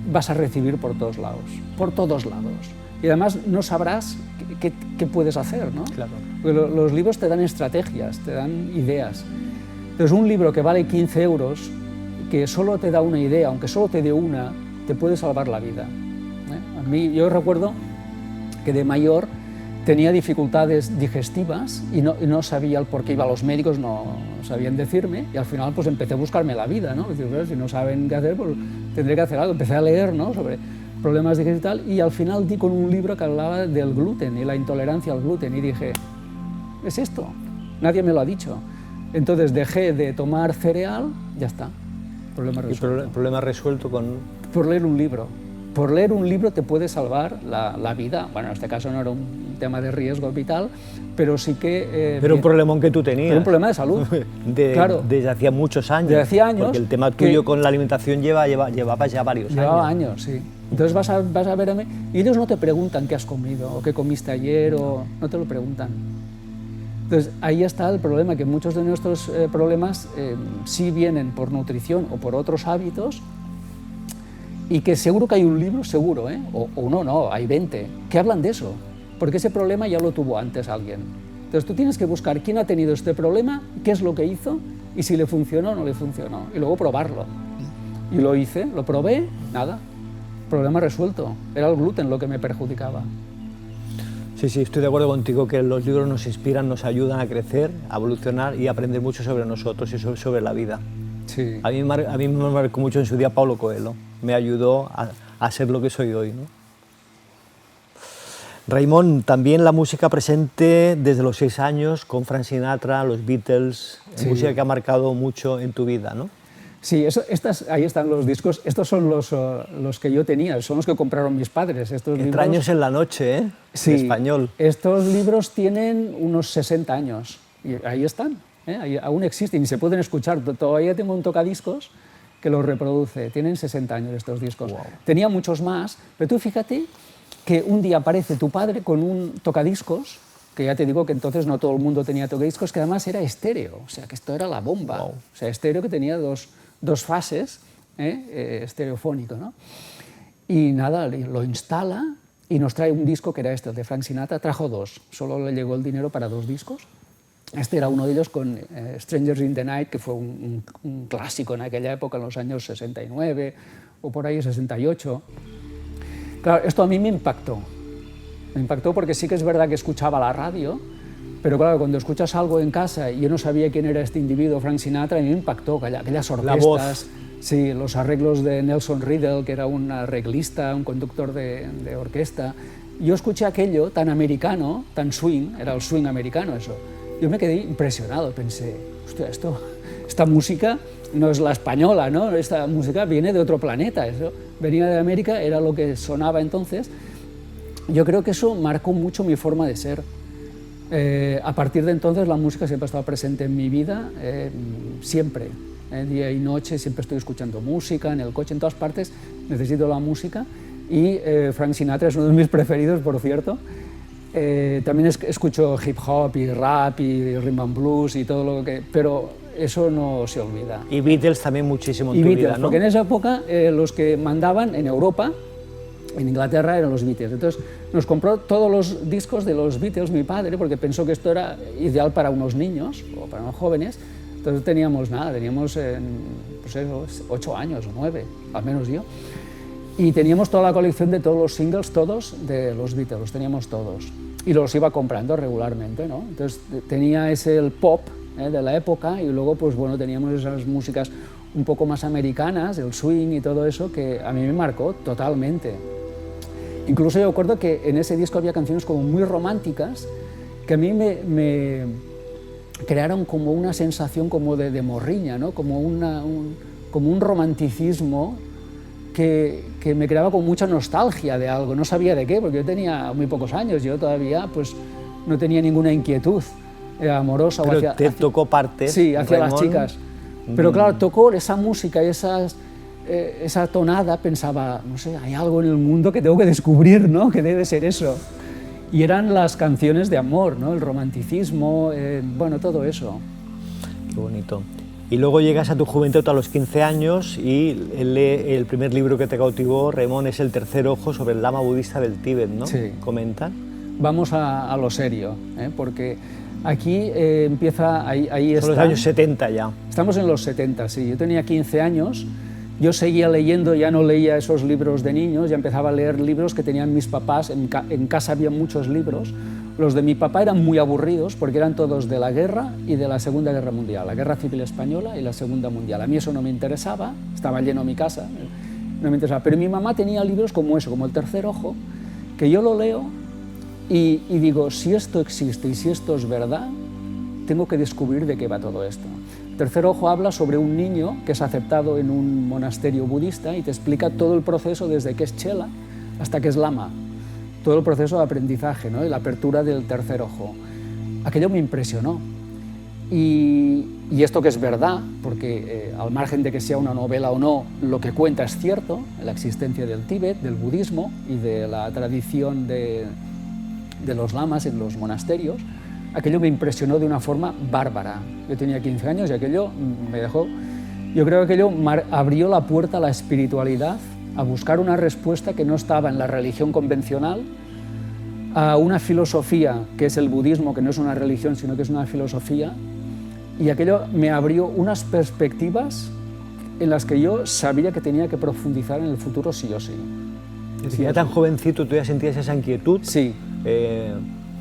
vas a recibir por todos lados, por todos lados. Y además no sabrás qué puedes hacer, ¿no? Claro. Porque los libros te dan estrategias, te dan ideas. Entonces un libro que vale 15 euros, que solo te da una idea, aunque solo te dé una, te puede salvar la vida. A mí, yo recuerdo que de mayor tenía dificultades digestivas y no sabía el por qué iba a los médicos, no sabían decirme, y al final pues empecé a buscarme la vida, ¿no? Decir, bueno, si no saben qué hacer, pues tendré que hacer algo. Empecé a leer, ¿no?, sobre problemas digestivos y tal, y al final di con un libro que hablaba del gluten y la intolerancia al gluten, y dije, es esto, nadie me lo ha dicho. Entonces dejé de tomar cereal, ya está, problema resuelto. ¿Y problema resuelto con...? Por leer un libro. Por leer un libro te puede salvar la vida. Bueno, en este caso no era un tema de riesgo vital, pero sí que... pero un problemón que tú tenías. Pero un problema de salud. Claro. Desde hacía muchos años. Desde hacía años. Porque el tema tuyo con la alimentación llevaba ya varios años. Llevaba años, sí. Entonces vas a verme y ellos no te preguntan qué has comido o qué comiste ayer, o no te lo preguntan. Entonces ahí está el problema, que muchos de nuestros problemas sí vienen por nutrición o por otros hábitos, y que seguro que hay un libro, seguro, o no, hay 20, que hablan de eso, porque ese problema ya lo tuvo antes alguien. Entonces tú tienes que buscar quién ha tenido este problema, qué es lo que hizo, y si le funcionó o no le funcionó, y luego probarlo. Y lo hice, lo probé, nada, problema resuelto, era el gluten lo que me perjudicaba. Sí, estoy de acuerdo contigo que los libros nos inspiran, nos ayudan a crecer, a evolucionar y a aprender mucho sobre nosotros y sobre la vida. Sí. A mí me marcó mucho en su día Paulo Coelho, me ayudó a ser lo que soy hoy, ¿no? Raimon, también la música presente desde los 6 años con Frank Sinatra, los Beatles, sí. Música que ha marcado mucho en tu vida, ¿no? Sí, ahí están los discos, estos son los que yo tenía, son los que compraron mis padres. Estos Extraños libros, en la noche, ¿eh? Sí, en español. Estos libros tienen unos 60 años y ahí están, ahí aún existen y se pueden escuchar. Todavía tengo un tocadiscos que los reproduce, tienen 60 años estos discos. Wow. Tenía muchos más, pero tú fíjate que un día aparece tu padre con un tocadiscos, que ya te digo que entonces no todo el mundo tenía tocadiscos, que además era estéreo, o sea que esto era la bomba. Wow. O sea, estéreo que tenía dos fases, estereofónico, ¿no? Y nada, lo instala y nos trae un disco que era este, el de Frank Sinatra. Trajo 2, solo le llegó el dinero para 2 discos. Este era uno de ellos con Strangers in the Night, que fue un clásico en aquella época, en los años 69 o por ahí 68. Claro, esto a mí me impactó. Me impactó porque sí que es verdad que escuchaba la radio, pero claro, cuando escuchas algo en casa y yo no sabía quién era este individuo, Frank Sinatra, a mí me impactó aquellas orquestas, sí, los arreglos de Nelson Riddle, que era un arreglista, un conductor de orquesta. Yo escuché aquello tan americano, tan swing, era el swing americano eso. Yo me quedé impresionado, pensé, hostia, esta música no es la española, ¿no? Esta música viene de otro planeta, eso venía de América, era lo que sonaba entonces. Yo creo que eso marcó mucho mi forma de ser. A partir de entonces la música siempre ha estado presente en mi vida, siempre, día y noche, siempre estoy escuchando música, en el coche, en todas partes necesito la música, y Frank Sinatra es uno de mis preferidos, por cierto. También escucho hip hop y rap y rhythm and blues y todo lo que... pero eso no se olvida. Y Beatles también muchísimo en tu vida, ¿no? Porque en esa época los que mandaban en Europa, en Inglaterra, eran los Beatles. Entonces nos compró todos los discos de los Beatles mi padre, porque pensó que esto era ideal para unos niños o para unos jóvenes. Entonces teníamos 8 años o 9, al menos yo. Y teníamos toda la colección de todos los singles, todos de los Beatles, los teníamos todos. Y los iba comprando regularmente, ¿no? Entonces tenía el pop de la época, y luego pues bueno, teníamos esas músicas un poco más americanas, el swing y todo eso, que a mí me marcó totalmente. Incluso yo recuerdo que en ese disco había canciones como muy románticas que a mí me crearon como una sensación como de morriña, ¿no? Como un romanticismo que me creaba con mucha nostalgia de algo. No sabía de qué, porque yo tenía muy pocos años, yo todavía pues no tenía ninguna inquietud amorosa. Pero tocó parte. Sí, hacia las chicas. Pero claro, tocó esa música, esa tonada pensaba, no sé, hay algo en el mundo que tengo que descubrir, ¿no? Que debe ser eso. Y eran las canciones de amor, ¿no? El romanticismo, bueno, todo eso. Qué bonito. Y luego llegas a tu juventud a los 15 años y el primer libro que te cautivó, Raimon, es El tercer ojo, sobre el lama budista del Tíbet, ¿no? Sí. Comenta. Vamos a lo serio, porque aquí empieza, ahí está. Son los años 70 ya. Estamos en los 70, sí. Yo tenía 15 años, yo seguía leyendo, ya no leía esos libros de niños, ya empezaba a leer libros que tenían mis papás, en casa había muchos libros. Los de mi papá eran muy aburridos porque eran todos de la guerra y de la Segunda Guerra Mundial, la Guerra Civil Española y la Segunda Mundial. A mí eso no me interesaba, estaba lleno mi casa, no me interesaba. Pero mi mamá tenía libros como eso, como El tercer ojo, que yo lo leo y digo, si esto existe y si esto es verdad, tengo que descubrir de qué va todo esto. El tercer ojo habla sobre un niño que es aceptado en un monasterio budista y te explica todo el proceso desde que es chela hasta que es lama. Todo el proceso de aprendizaje, ¿no? Y la apertura del tercer ojo. Aquello me impresionó. Y esto que es verdad, porque al margen de que sea una novela o no, lo que cuenta es cierto, la existencia del Tíbet, del budismo y de la tradición de los lamas en los monasterios, aquello me impresionó de una forma bárbara. Yo tenía 15 años y aquello me dejó... Yo creo que aquello abrió la puerta a la espiritualidad, a buscar una respuesta que no estaba en la religión convencional, a una filosofía que es el budismo, que no es una religión, sino que es una filosofía, y aquello me abrió unas perspectivas en las que yo sabía que tenía que profundizar en el futuro sí o sí. Si ya tan jovencito tú ya sentías esa inquietud. Sí.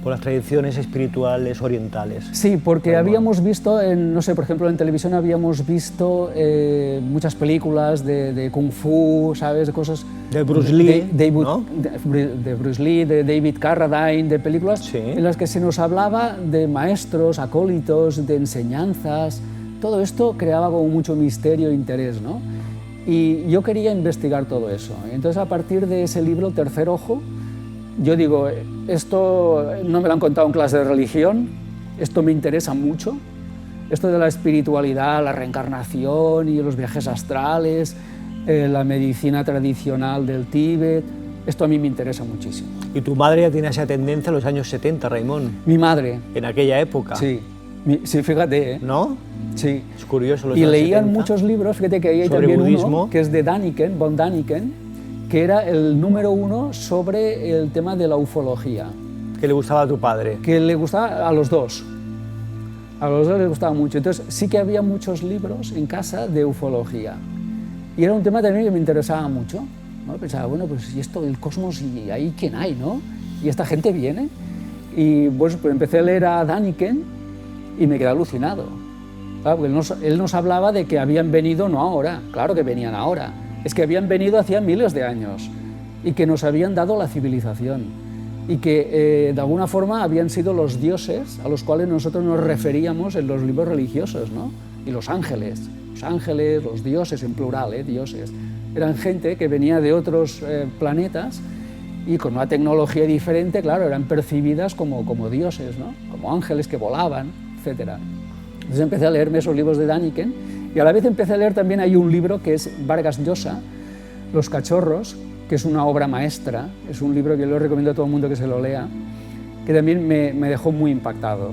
Por las tradiciones espirituales orientales. Sí, porque habíamos visto, no sé, por ejemplo, en televisión habíamos visto muchas películas de Kung Fu, ¿sabes? De cosas... De Bruce Lee, ¿no? De Bruce Lee, de David Carradine, de películas sí, en las que se nos hablaba de maestros, acólitos, de enseñanzas. Todo esto creaba como mucho misterio e interés, ¿no? Y yo quería investigar todo eso. Entonces, a partir de ese libro, El tercer ojo, yo digo, esto no me lo han contado en clase de religión, esto me interesa mucho, esto de la espiritualidad, la reencarnación y los viajes astrales, la medicina tradicional del Tíbet, esto a mí me interesa muchísimo. ¿Y tu madre ya tiene esa tendencia en los años 70, Raimon? Mi madre. En aquella época. Sí, sí, fíjate, ¿eh? ¿No? Sí. Es curioso los y años leían 70. Muchos libros, fíjate que hay también budismo, uno que es de Daniken, von Daniken, que era el número 1 sobre el tema de la ufología. ¿Que le gustaba a tu padre? Que le gustaba a los dos. A los dos les gustaba mucho. Entonces sí que había muchos libros en casa de ufología. Y era un tema también que me interesaba mucho, ¿no? Pensaba, bueno, pues y esto del cosmos, y ahí quién hay, ¿no? Y esta gente viene. Y pues empecé a leer a Daniken y me quedé alucinado. Claro, porque él nos hablaba de que habían venido, no ahora, claro que venían ahora, es que habían venido hacía miles de años y que nos habían dado la civilización y que de alguna forma habían sido los dioses a los cuales nosotros nos referíamos en los libros religiosos, ¿no? Y los ángeles, los dioses en plural, dioses, eran gente que venía de otros planetas y con una tecnología diferente, claro, eran percibidas como dioses, ¿no? Como ángeles que volaban, etc. Entonces empecé a leerme esos libros de Daniken y a la vez empecé a leer también, hay un libro que es Vargas Llosa, Los cachorros, que es una obra maestra, es un libro que yo recomiendo a todo el mundo que se lo lea, que también me dejó muy impactado.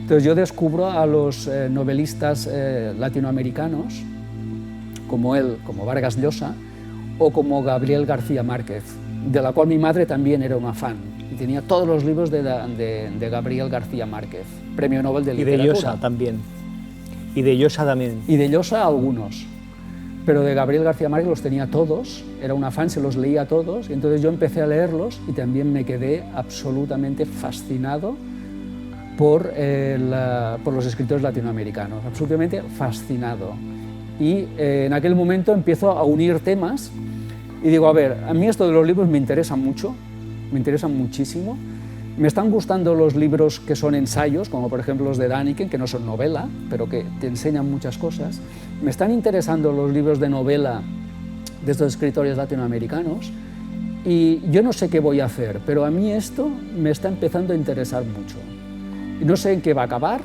Entonces yo descubro a los novelistas latinoamericanos, como él, como Vargas Llosa, o como Gabriel García Márquez, de la cual mi madre también era una fan, y tenía todos los libros de Gabriel García Márquez, premio Nobel de Literatura. Y de Llosa también. Y de Llosa también. Y de Llosa algunos. Pero de Gabriel García Márquez los tenía todos, era una fan, se los leía todos, y entonces yo empecé a leerlos y también me quedé absolutamente fascinado por los escritores latinoamericanos, absolutamente fascinado. Y en aquel momento empiezo a unir temas y digo, a ver, a mí esto de los libros me interesa mucho, me interesan muchísimo. Me están gustando los libros que son ensayos, como por ejemplo los de Daniken, que no son novela, pero que te enseñan muchas cosas. Me están interesando los libros de novela de estos escritores latinoamericanos y yo no sé qué voy a hacer, pero a mí esto me está empezando a interesar mucho. Y no sé en qué va a acabar,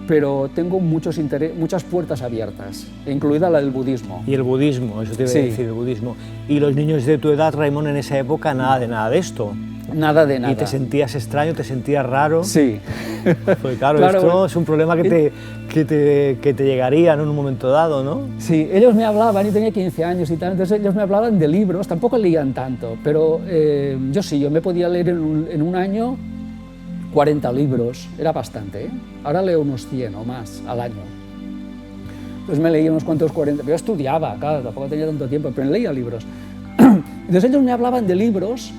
pero tengo muchas puertas abiertas, incluida la del budismo. Y el budismo, eso te iba a decir, el budismo. Y los niños de tu edad, Raimon, en esa época, nada de esto. Nada de nada. ¿Y te sentías extraño, te sentías raro? Sí. Pues claro, esto es un problema que te llegaría, ¿no?, en un momento dado, ¿no? Sí, ellos me hablaban, yo tenía 15 años y tal, entonces ellos me hablaban de libros, tampoco leían tanto, pero yo me podía leer en un año 40 libros, era bastante, ¿eh? Ahora leo unos 100 o más al año. Entonces me leía unos cuantos 40, yo estudiaba, claro, tampoco tenía tanto tiempo, pero leía libros. Entonces ellos me hablaban de libros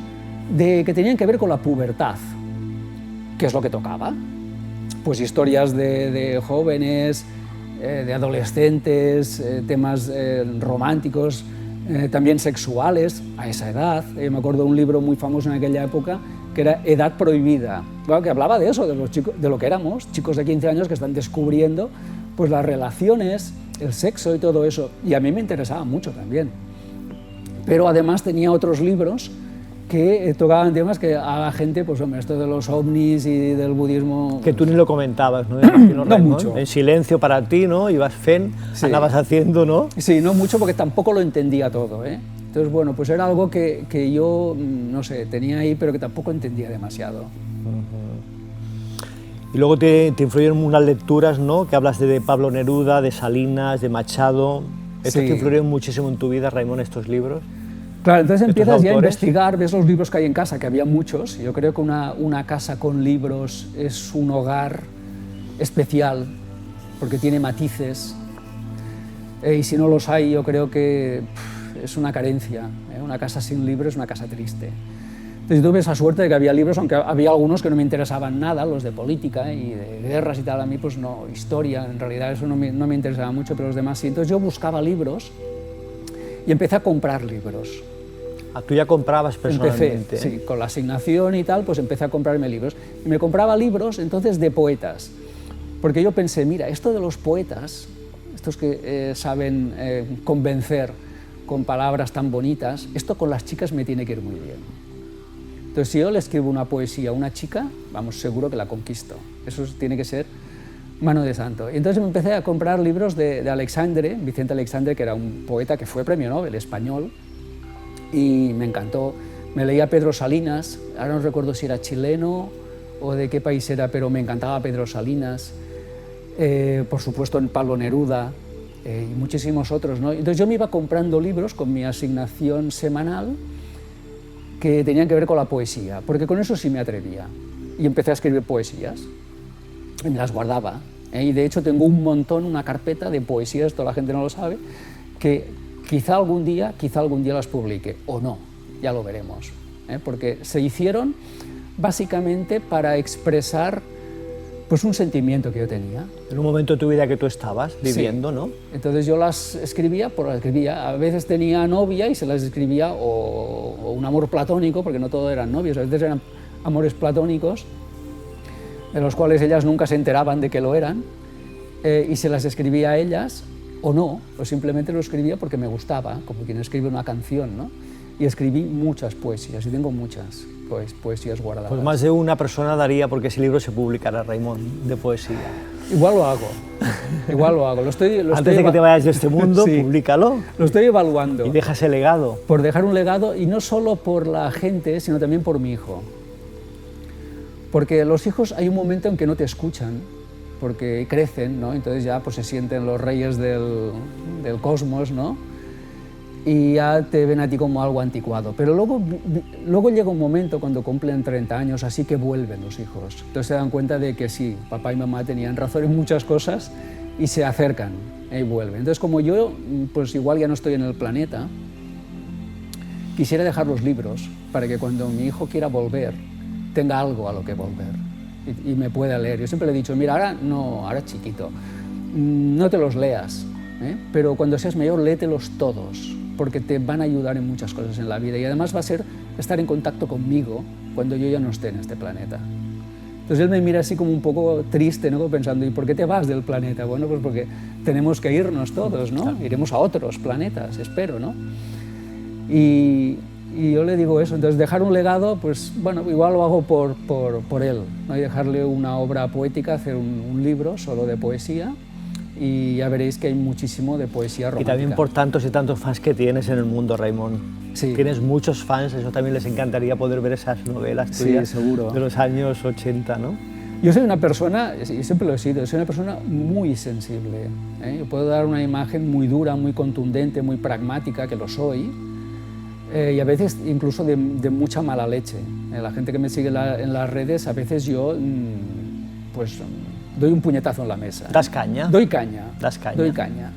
que tenían que ver con la pubertad, que es lo que tocaba. Pues historias de jóvenes, de adolescentes, temas románticos, también sexuales a esa edad. Me acuerdo de un libro muy famoso en aquella época que era Edad Prohibida, bueno, que hablaba de eso, de los chicos, de lo que éramos, chicos de 15 años que están descubriendo pues, las relaciones, el sexo y todo eso. Y a mí me interesaba mucho también. Pero además tenía otros libros que tocaban temas que a la gente, pues hombre, esto de los ovnis y del budismo... Que tú ni lo comentabas, ¿no? Imagino, no mucho. En silencio para ti, ¿no? Ibas andabas haciendo, ¿no? Sí, no mucho porque tampoco lo entendía todo, ¿eh? Entonces, bueno, pues era algo que yo, no sé, tenía ahí, pero que tampoco entendía demasiado. Y luego te influyeron unas lecturas, ¿no? Que hablas de Pablo Neruda, de Salinas, de Machado. ¿Estos te influyeron muchísimo en tu vida, Raimon, estos libros? Claro, entonces empiezas ya a investigar, ves los libros que hay en casa, que había muchos. Yo creo que una casa con libros es un hogar especial, porque tiene matices. Y si no los hay, yo creo que es una carencia. Una casa sin libros es una casa triste. Entonces tuve esa suerte de que había libros, aunque había algunos que no me interesaban nada, los de política y de guerras y tal. A mí, pues no, historia, en realidad eso no me interesaba mucho, pero los demás sí. Entonces yo buscaba libros y empecé a comprar libros. ¿Tú ya comprabas personalmente? Empecé, sí, con la asignación y tal, pues empecé a comprarme libros. Y me compraba libros entonces de poetas, porque yo pensé, mira, esto de los poetas, estos que saben convencer con palabras tan bonitas, esto con las chicas me tiene que ir muy bien. Entonces, si yo le escribo una poesía a una chica, vamos, seguro que la conquisto. Eso tiene que ser mano de santo. Y entonces me empecé a comprar libros de Alexandre, Vicente Alexandre, que era un poeta que fue premio Nobel español, y me encantó. Me leía Pedro Salinas, ahora no recuerdo si era chileno o de qué país era, pero me encantaba Pedro Salinas, por supuesto en Pablo Neruda y muchísimos otros, ¿no? Entonces yo me iba comprando libros con mi asignación semanal que tenían que ver con la poesía, porque con eso sí me atrevía. Y empecé a escribir poesías y me las guardaba. Y de hecho tengo un montón, una carpeta de poesías, toda la gente no lo sabe, que quizá algún día las publique, o no, ya lo veremos, porque se hicieron básicamente para expresar pues, un sentimiento que yo tenía. En un momento de tu vida que tú estabas viviendo, sí. ¿no? Entonces yo las escribía, a veces tenía novia y se las escribía, o un amor platónico, porque no todo eran novios, a veces eran amores platónicos, de los cuales ellas nunca se enteraban de que lo eran, y se las escribía a ellas, o no, o simplemente lo escribía porque me gustaba, como quien escribe una canción, ¿no? Y escribí muchas poesías, y tengo muchas poesías guardadas. Pues más de una persona daría porque ese libro se publicara, Raimon, de poesía. Igual lo hago, Antes de que te vayas de este mundo, sí, públicalo. Lo estoy evaluando. Y deja ese legado. Por dejar un legado, y no solo por la gente, sino también por mi hijo. Porque los hijos hay un momento en que no te escuchan, porque crecen, ¿no? Entonces ya pues, se sienten los reyes del cosmos, ¿no? Y ya te ven a ti como algo anticuado. Pero luego llega un momento cuando cumplen 30 años, así que vuelven los hijos. Entonces se dan cuenta de que sí, papá y mamá tenían razón en muchas cosas y se acercan y vuelven. Entonces como yo, pues igual ya no estoy en el planeta, quisiera dejar los libros para que cuando mi hijo quiera volver, tenga algo a lo que volver y me pueda leer. Yo siempre le he dicho, mira, ahora chiquito, no te los leas, pero cuando seas mayor, léetelos todos, porque te van a ayudar en muchas cosas en la vida y además va a ser estar en contacto conmigo cuando yo ya no esté en este planeta. Entonces él me mira así como un poco triste, ¿no? Pensando, ¿y por qué te vas del planeta? Bueno, pues porque tenemos que irnos todos, ¿no? Iremos a otros planetas, espero, ¿no? Y Y yo le digo eso, entonces dejar un legado, pues bueno, igual lo hago por él, ¿no? Y dejarle una obra poética, hacer un libro solo de poesía, y ya veréis que hay muchísimo de poesía romántica. Y también por tantos y tantos fans que tienes en el mundo, Raimon. Sí. Tienes muchos fans, eso también les encantaría poder ver esas novelas tuyas, sí, seguro, de los años 80, ¿no? Yo soy una persona, y siempre lo he sido, soy una persona muy sensible, ¿eh? Yo puedo dar una imagen muy dura, muy contundente, muy pragmática, que lo soy, y a veces incluso de mucha mala leche. La gente que me sigue en las redes, a veces yo pues doy un puñetazo en la mesa. ¿Das caña? Doy caña. Das caña. Doy caña.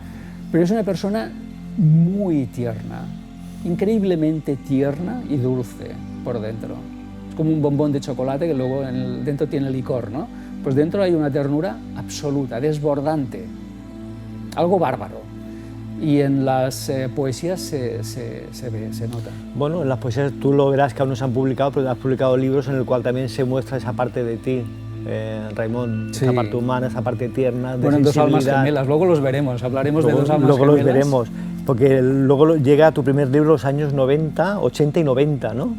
Pero es una persona muy tierna, increíblemente tierna y dulce por dentro. Es como un bombón de chocolate que luego dentro tiene licor, ¿no? Pues dentro hay una ternura absoluta, desbordante, algo bárbaro. Y en las poesías se ve, se nota. Bueno, en las poesías tú lo verás que aún no se han publicado, pero has publicado libros en el cual también se muestra esa parte de ti, Raimon, Sí. esa parte humana, esa parte tierna, de Bueno, en Dos almas sensibilidad. gemelas, luego los veremos, hablaremos Luego, de Dos almas luego gemelas. los veremos, porque luego llega tu primer libro en los años 90, 80 y 90, ¿no?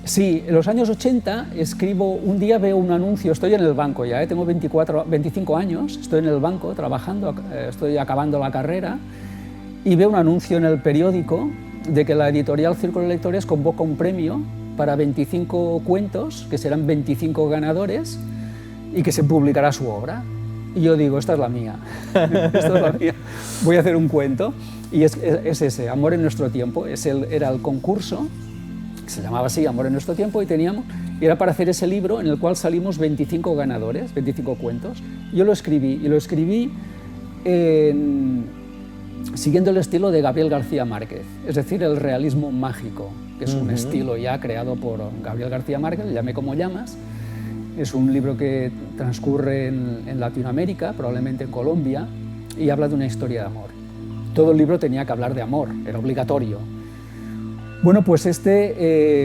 Sí, en los años 80 escribo, un día veo un anuncio, estoy en el banco ya, tengo 25 años, estoy en el banco trabajando, estoy acabando la carrera, y veo un anuncio en el periódico de que la editorial Círculo de Lectores convoca un premio para 25 cuentos, que serán 25 ganadores, y que se publicará su obra. Y yo digo, esta es la mía, esta es la mía, voy a hacer un cuento, y es ese, Amor en nuestro tiempo, era el concurso, se llamaba así, Amor en nuestro tiempo, y era para hacer ese libro en el cual salimos 25 ganadores, 25 cuentos. Yo lo escribí, y lo escribí siguiendo el estilo de Gabriel García Márquez, es decir, el realismo mágico, que es un estilo ya creado por Gabriel García Márquez, Llame como llamas. Es un libro que transcurre en Latinoamérica, probablemente en Colombia, y habla de una historia de amor. Todo el libro tenía que hablar de amor, era obligatorio. Bueno, pues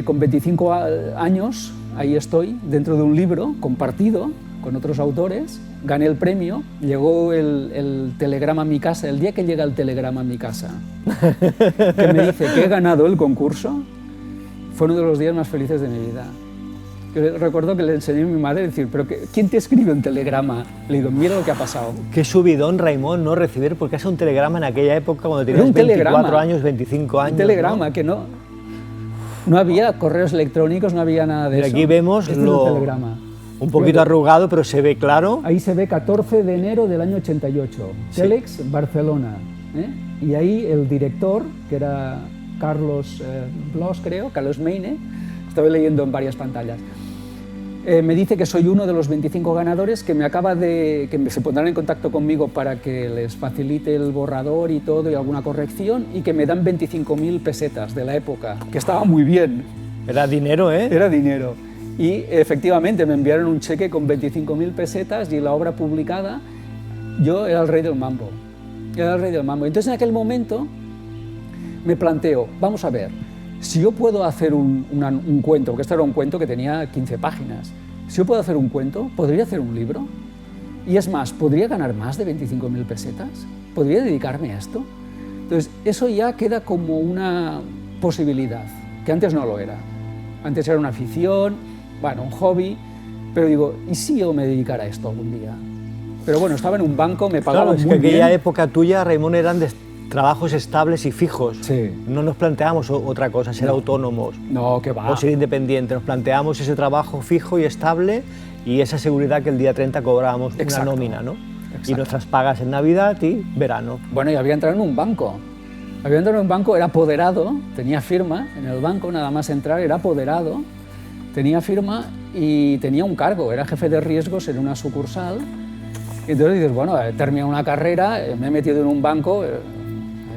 con 25 años, ahí estoy, dentro de un libro compartido con otros autores, gané el premio, llegó el telegrama a mi casa, el día que llega el telegrama a mi casa, que me dice que he ganado el concurso, fue uno de los días más felices de mi vida. Yo recuerdo que le enseñé a mi madre a decir, ¿pero quién te escribe un telegrama? Le digo, mira lo que ha pasado. Qué subidón, Raimon, no recibir, porque es un telegrama en aquella época cuando tenías 24 años, 25 años. Un telegrama, ¿no? Que no había correos electrónicos, no había nada de Mira, eso. aquí vemos Este es el telegrama. Un poquito arrugado, pero se ve claro. Ahí se ve 14 de enero del año 88, Sí. Telex, Barcelona. Y ahí el director, que era Carlos Blos, creo, Carlos Meine, estaba leyendo en varias pantallas. Me dice que soy uno de los 25 ganadores, que se pondrán en contacto conmigo para que les facilite el borrador y todo y alguna corrección, y que me dan 25.000 pesetas de la época, que estaba muy bien. Era dinero, ¿eh? Era dinero. Y efectivamente me enviaron un cheque con 25.000 pesetas y la obra publicada. Yo era el rey del mambo. Era el rey del mambo. Entonces en aquel momento me planteo, vamos a ver, si yo puedo hacer un cuento, porque este era un cuento que tenía 15 páginas, si yo puedo hacer un cuento, ¿podría hacer un libro? Y es más, ¿podría ganar más de 25.000 pesetas? ¿Podría dedicarme a esto? Entonces eso ya queda como una posibilidad, que antes no lo era. Antes era una afición, bueno, un hobby, pero digo, ¿y si yo me dedicara a esto algún día? Pero bueno, estaba en un banco, me pagaban muy bien. Claro, es que aquella época tuya, Raimon, eran de trabajos estables y fijos. Sí. No nos planteamos otra cosa, ser autónomos. No, que va. O ser independientes. Nos planteamos ese trabajo fijo y estable y esa seguridad que el día 30 cobrábamos una nómina, ¿no? Exacto. Y nuestras pagas en Navidad y verano. Bueno, y había entrado en un banco. Había entrado en un banco, era apoderado, tenía firma en el banco, nada más entrar, era apoderado, tenía firma y tenía un cargo, era jefe de riesgos en una sucursal. Y entonces dices, bueno, he terminado una carrera, me he metido en un banco,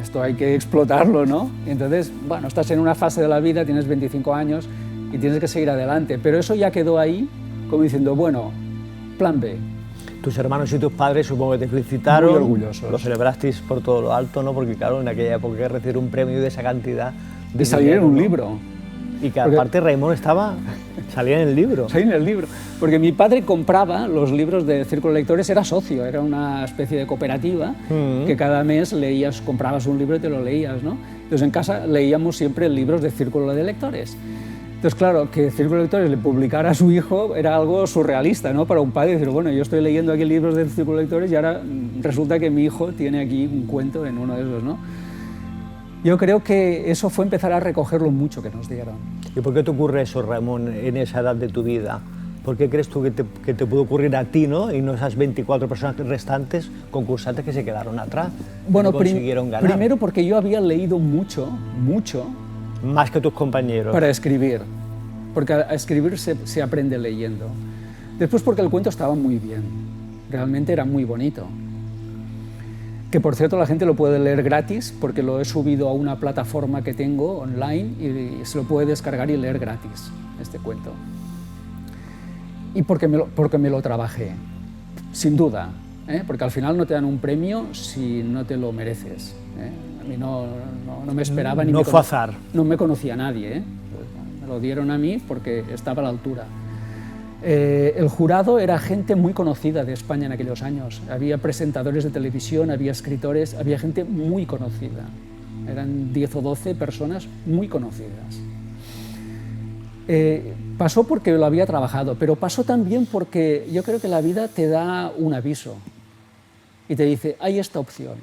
esto hay que explotarlo, ¿no? Y entonces, bueno, estás en una fase de la vida, tienes 25 años y tienes que seguir adelante. Pero eso ya quedó ahí, como diciendo, bueno, plan B. Tus hermanos y tus padres supongo que te felicitaron. Muy orgullosos. Lo celebrasteis por todo lo alto, ¿no? Porque claro, en aquella época recibir un premio de esa cantidad... De salir en un libro. Y que aparte Raimon salía en el libro. Salía en el libro. Porque mi padre compraba los libros de Círculo de Lectores, era socio, era una especie de cooperativa que cada mes comprabas un libro y te lo leías, ¿no? Entonces en casa leíamos siempre libros de Círculo de Lectores. Entonces, claro, que Círculo de Lectores le publicara a su hijo era algo surrealista, ¿no? Para un padre decir, bueno, yo estoy leyendo aquí libros de Círculo de Lectores y ahora resulta que mi hijo tiene aquí un cuento en uno de esos, ¿no? Yo creo que eso fue empezar a recoger lo mucho que nos dieron. ¿Y por qué te ocurre eso, Ramón, en esa edad de tu vida? ¿Por qué crees tú que te pudo ocurrir a ti, ¿no? Y no esas 24 personas restantes, concursantes, que se quedaron atrás? Bueno, no consiguieron ganar. Primero porque yo había leído mucho, Más que tus compañeros. para escribir, porque a escribir se aprende leyendo. Después porque el cuento estaba muy bien, realmente era muy bonito. Que por cierto la gente lo puede leer gratis, porque lo he subido a una plataforma que tengo online y se lo puede descargar y leer gratis, este cuento. Y porque me lo trabajé, sin duda, porque al final no te dan un premio si no te lo mereces. A mí no me esperaba ni no fue azar. No me conocía nadie, me lo dieron a mí porque estaba a la altura. El jurado era gente muy conocida de España en aquellos años. Había presentadores de televisión, había escritores, había gente muy conocida. Eran 10 o 12 personas muy conocidas. Pasó porque lo había trabajado, pero pasó también porque yo creo que la vida te da un aviso y te dice, hay esta opción.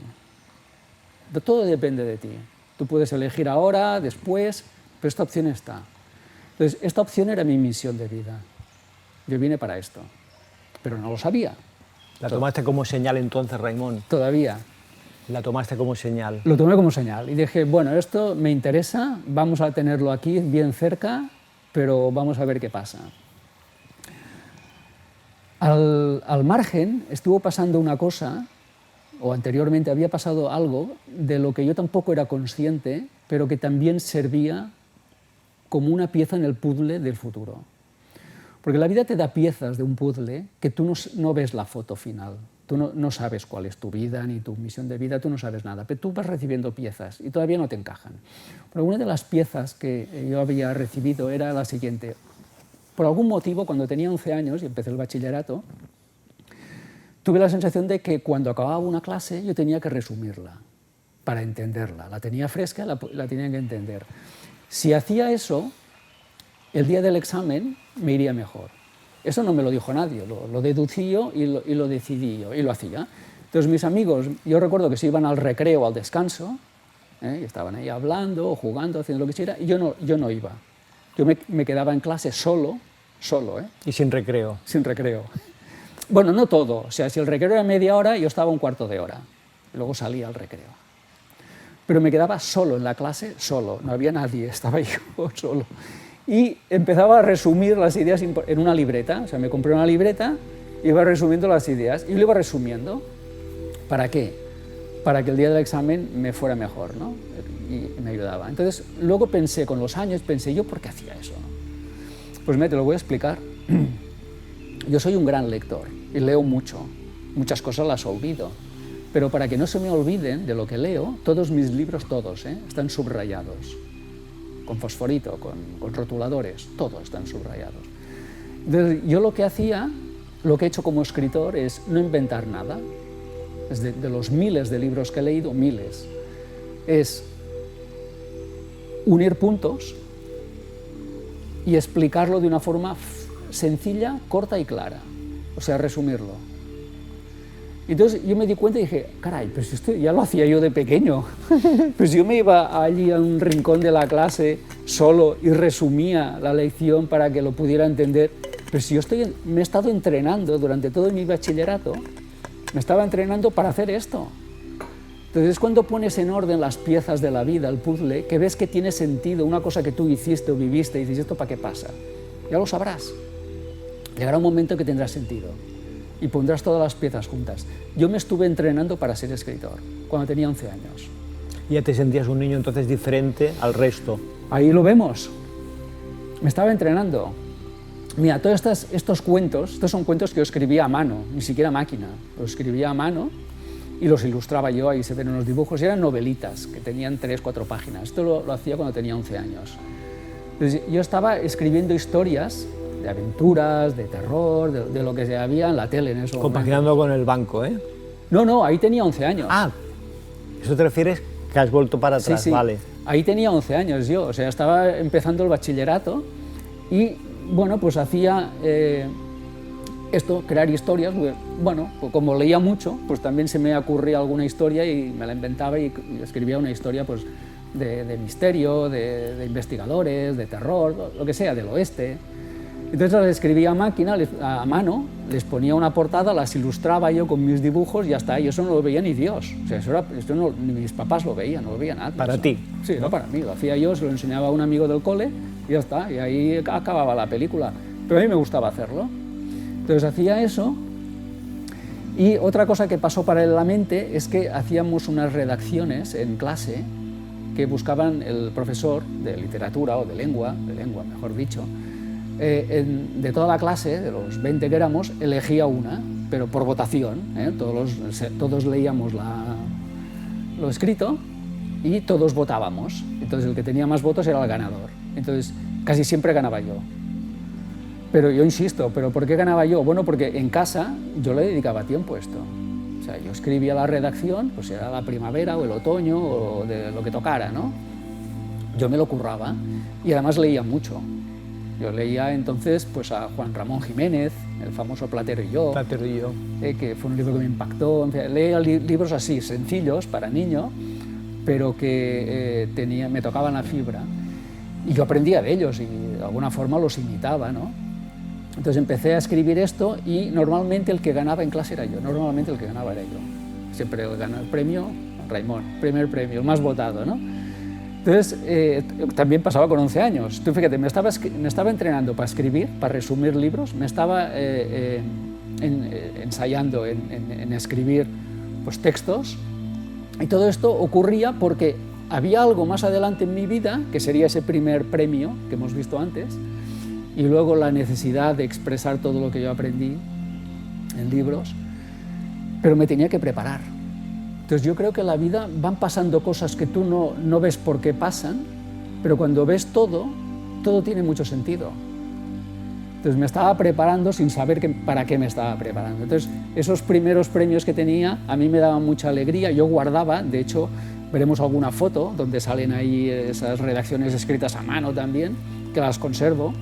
Todo depende de ti. Tú puedes elegir ahora, después, pero esta opción está. Entonces, esta opción era mi misión de vida. Yo vine para esto, pero no lo sabía. ¿La tomaste como señal entonces, Raimon? Todavía. ¿La tomaste como señal? Lo tomé como señal y dije, bueno, esto me interesa, vamos a tenerlo aquí bien cerca, pero vamos a ver qué pasa. Al margen estuvo pasando una cosa, o anteriormente había pasado algo, de lo que yo tampoco era consciente, pero que también servía como una pieza en el puzzle del futuro. Porque la vida te da piezas de un puzzle que tú no ves la foto final. Tú no sabes cuál es tu vida ni tu misión de vida, tú no sabes nada, pero tú vas recibiendo piezas y todavía no te encajan. Pero una de las piezas que yo había recibido era la siguiente. Por algún motivo, cuando tenía 11 años y empecé el bachillerato, tuve la sensación de que cuando acababa una clase yo tenía que resumirla para entenderla. La tenía fresca, la tenía que entender. Si hacía eso, el día del examen me iría mejor. Eso no me lo dijo nadie, lo deducí yo y lo decidí yo, y lo hacía. Entonces mis amigos, yo recuerdo que se iban al recreo, al descanso, y estaban ahí hablando, o jugando, haciendo lo que quisiera, y yo no iba. Yo me quedaba en clase solo. ¿Y sin recreo? Sin recreo. Bueno, no todo, o sea, si el recreo era media hora, yo estaba un cuarto de hora, y luego salía al recreo. Pero me quedaba solo en la clase, solo, no había nadie, estaba yo solo. Y empezaba a resumir las ideas en una libreta, o sea, me compré una libreta, iba resumiendo las ideas, y lo iba resumiendo. ¿Para qué? Para que el día del examen me fuera mejor, ¿no? Y me ayudaba. Entonces, luego pensé, con los años, ¿yo por qué hacía eso? Pues te lo voy a explicar. Yo soy un gran lector y leo mucho, muchas cosas las olvido, pero para que no se me olviden de lo que leo, todos mis libros, están subrayados. Con fosforito, con rotuladores, todos están subrayados. Entonces, yo lo que hacía, lo que he hecho como escritor es no inventar nada. Es de los miles de libros que he leído, miles, es unir puntos y explicarlo de una forma sencilla, corta y clara, o sea, resumirlo. Entonces yo me di cuenta y dije, caray, pues esto ya lo hacía yo de pequeño. Pues yo me iba allí a un rincón de la clase solo y resumía la lección para que lo pudiera entender. Pero si me he estado entrenando durante todo mi bachillerato, me estaba entrenando para hacer esto. Entonces es cuando pones en orden las piezas de la vida, el puzzle, que ves que tiene sentido una cosa que tú hiciste o viviste y dices, ¿esto para qué pasa? Ya lo sabrás. Llegará un momento que tendrá sentido y pondrás todas las piezas juntas. Yo me estuve entrenando para ser escritor cuando tenía 11 años. ¿Ya te sentías un niño entonces diferente al resto? Ahí lo vemos. Me estaba entrenando. Mira, todos estos cuentos, estos son cuentos que yo escribía a mano, ni siquiera a máquina. Los escribía a mano y los ilustraba yo, ahí se ven unos dibujos, y eran novelitas que tenían 3 o 4 páginas. Esto lo hacía cuando tenía 11 años. Entonces, yo estaba escribiendo historias de aventuras, de terror, de lo que había en la tele en eso. Compaginando con el banco, ¿eh? No, ahí tenía 11 años. Ah, ¿eso te refieres que has vuelto para atrás? Sí. Vale. Ahí tenía 11 años yo, o sea, estaba empezando el bachillerato y, bueno, pues hacía esto, crear historias. Bueno, pues como leía mucho, pues también se me ocurría alguna historia y me la inventaba y escribía una historia, pues, de misterio, de investigadores, de terror, lo que sea, del oeste. Entonces las escribía a máquina, a mano, les ponía una portada, las ilustraba yo con mis dibujos y ya está. Y eso no lo veía ni Dios. O sea, esto ni mis papás lo veían, no lo veía nadie. Para ti. Sí, no para mí. Lo hacía yo, se lo enseñaba a un amigo del cole y ya está. Y ahí acababa la película. Pero a mí me gustaba hacerlo. Entonces hacía eso. Y otra cosa que pasó paralelamente es que hacíamos unas redacciones en clase que buscaban el profesor de literatura o de lengua mejor dicho, de toda la clase, de los 20 que éramos, elegía una, pero por votación, todos leíamos lo escrito y todos votábamos. Entonces el que tenía más votos era el ganador. Entonces casi siempre ganaba yo. Pero yo insisto, ¿pero por qué ganaba yo? Bueno, porque en casa yo le dedicaba tiempo a esto. O sea, yo escribía la redacción, pues era la primavera o el otoño o de lo que tocara, ¿no? Yo me lo curraba y además leía mucho. Yo leía entonces pues, a Juan Ramón Jiménez, el famoso Platero y yo, que fue un libro que me impactó. En fin, leía libros así, sencillos para niño, pero que me tocaban la fibra. Y yo aprendía de ellos y de alguna forma los imitaba, ¿no? Entonces empecé a escribir esto y normalmente el que ganaba en clase era yo, Siempre ganaba el premio, Raimón, primer premio, el más votado, ¿no? Entonces, también pasaba con 11 años. Tú fíjate, me estaba entrenando para escribir, para resumir libros, me estaba ensayando en escribir pues, textos, y todo esto ocurría porque había algo más adelante en mi vida, que sería ese primer premio que hemos visto antes, y luego la necesidad de expresar todo lo que yo aprendí en libros, pero me tenía que preparar. Entonces yo creo que en la vida van pasando cosas que tú no ves por qué pasan, pero cuando ves todo tiene mucho sentido. Entonces me estaba preparando sin saber para qué me estaba preparando. Entonces esos primeros premios que tenía a mí me daban mucha alegría, yo guardaba, de hecho veremos alguna foto donde salen ahí esas redacciones escritas a mano también, que las conservo.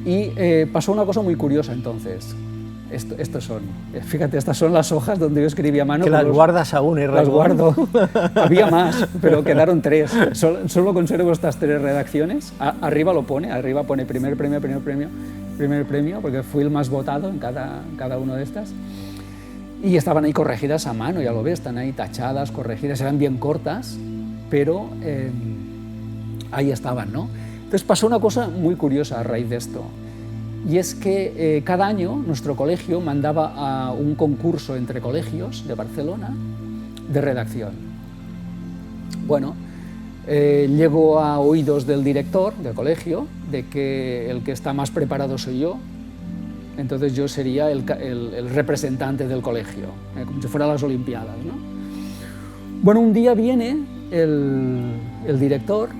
Y pasó una cosa muy curiosa entonces. Fíjate, estas son las hojas donde yo escribía a mano. Que las guardas aún, ¿eh? Las guardo. Había más, pero quedaron 3. Solo conservo estas 3 redacciones. Arriba pone primer premio, porque fui el más votado en cada una de estas. Y estaban ahí corregidas a mano, ya lo ves, están ahí tachadas, corregidas, eran bien cortas, pero ahí estaban, ¿no? Entonces pasó una cosa muy curiosa a raíz de esto. Y es que cada año nuestro colegio mandaba a un concurso entre colegios de Barcelona de redacción. Bueno, llegó a oídos del director del colegio de que el que está más preparado soy yo, entonces yo sería el representante del colegio, como si fueran las Olimpiadas, ¿no? Bueno, un día viene el director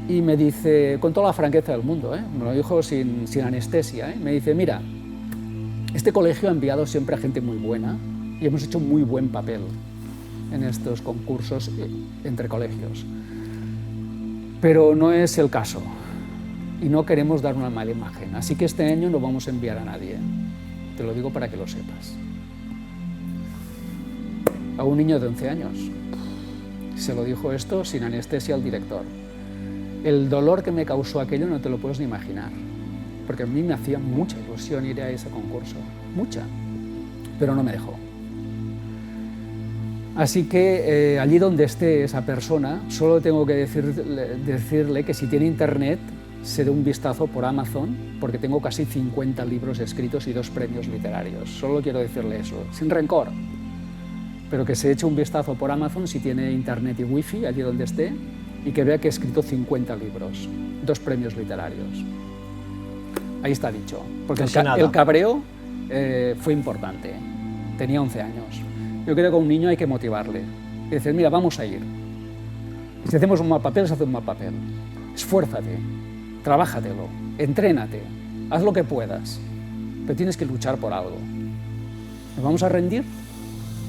y me dice, con toda la franqueza del mundo, me lo dijo sin anestesia, me dice, mira, este colegio ha enviado siempre a gente muy buena y hemos hecho muy buen papel en estos concursos entre colegios, pero no es el caso y no queremos dar una mala imagen, así que este año no vamos a enviar a nadie, te lo digo para que lo sepas. A un niño de 11 años se lo dijo esto sin anestesia al director. El dolor que me causó aquello no te lo puedes ni imaginar, porque a mí me hacía mucha ilusión ir a ese concurso, mucha, pero no me dejó. Así que allí donde esté esa persona, solo tengo que decirle que si tiene internet, se dé un vistazo por Amazon, porque tengo casi 50 libros escritos y 2 premios literarios. Solo quiero decirle eso, sin rencor, pero que se eche un vistazo por Amazon si tiene internet y wifi, allí donde esté, y que vea que he escrito 50 libros, 2 premios literarios. Ahí está dicho, porque el cabreo fue importante, tenía 11 años. Yo creo que a un niño hay que motivarle, y decir, mira, vamos a ir. Si hacemos un mal papel, se hace un mal papel. Esfuérzate, trabájatelo, entrénate, haz lo que puedas, pero tienes que luchar por algo. ¿Nos vamos a rendir?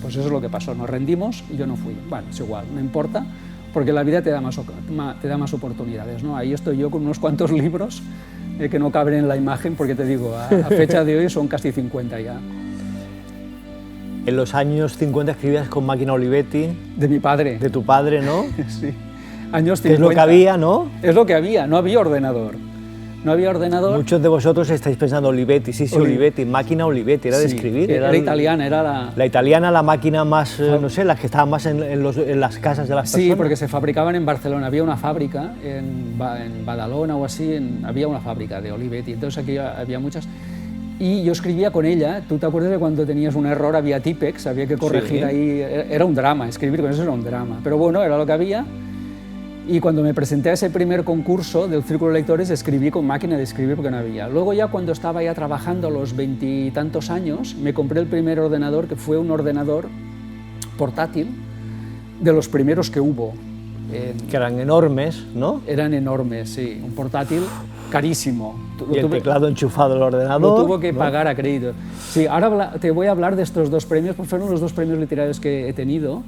Pues eso es lo que pasó, nos rendimos y yo no fui. Bueno, es igual, no importa, porque la vida te da más oportunidades, ¿no? Ahí estoy yo con unos cuantos libros que no caben en la imagen, porque te digo, a fecha de hoy son casi 50 ya. En los años 50 escribías con máquina Olivetti. De mi padre. De tu padre, ¿no? Sí. Años 50. Que es lo que había, ¿no? Es lo que había, no había ordenador. No había ordenador. Muchos de vosotros estáis pensando Olivetti, sí, Olivetti, máquina Olivetti, era de escribir. Era italiana, era la italiana, la máquina más, no sé, las que estaban más en las casas de las personas. Sí, porque se fabricaban en Barcelona, había una fábrica, en Badalona o así, había una fábrica de Olivetti, entonces aquí había muchas. Y yo escribía con ella, ¿tú te acuerdas de cuando tenías un error, había Tipex, había que corregir ahí, era un drama, escribir con eso era un drama, pero bueno, era lo que había. Y cuando me presenté a ese primer concurso del Círculo de Lectores, escribí con máquina de escribir porque no había. Luego ya cuando estaba ya trabajando a los 20 y tantos años, me compré el primer ordenador, que fue un ordenador portátil, de los primeros que hubo. Que eran enormes, ¿no? Eran enormes, sí. Un portátil carísimo. Y el teclado enchufado al ordenador. Lo tuvo que pagar a crédito. Sí, ahora te voy a hablar de estos dos premios, porque fueron los dos premios literarios que he tenido,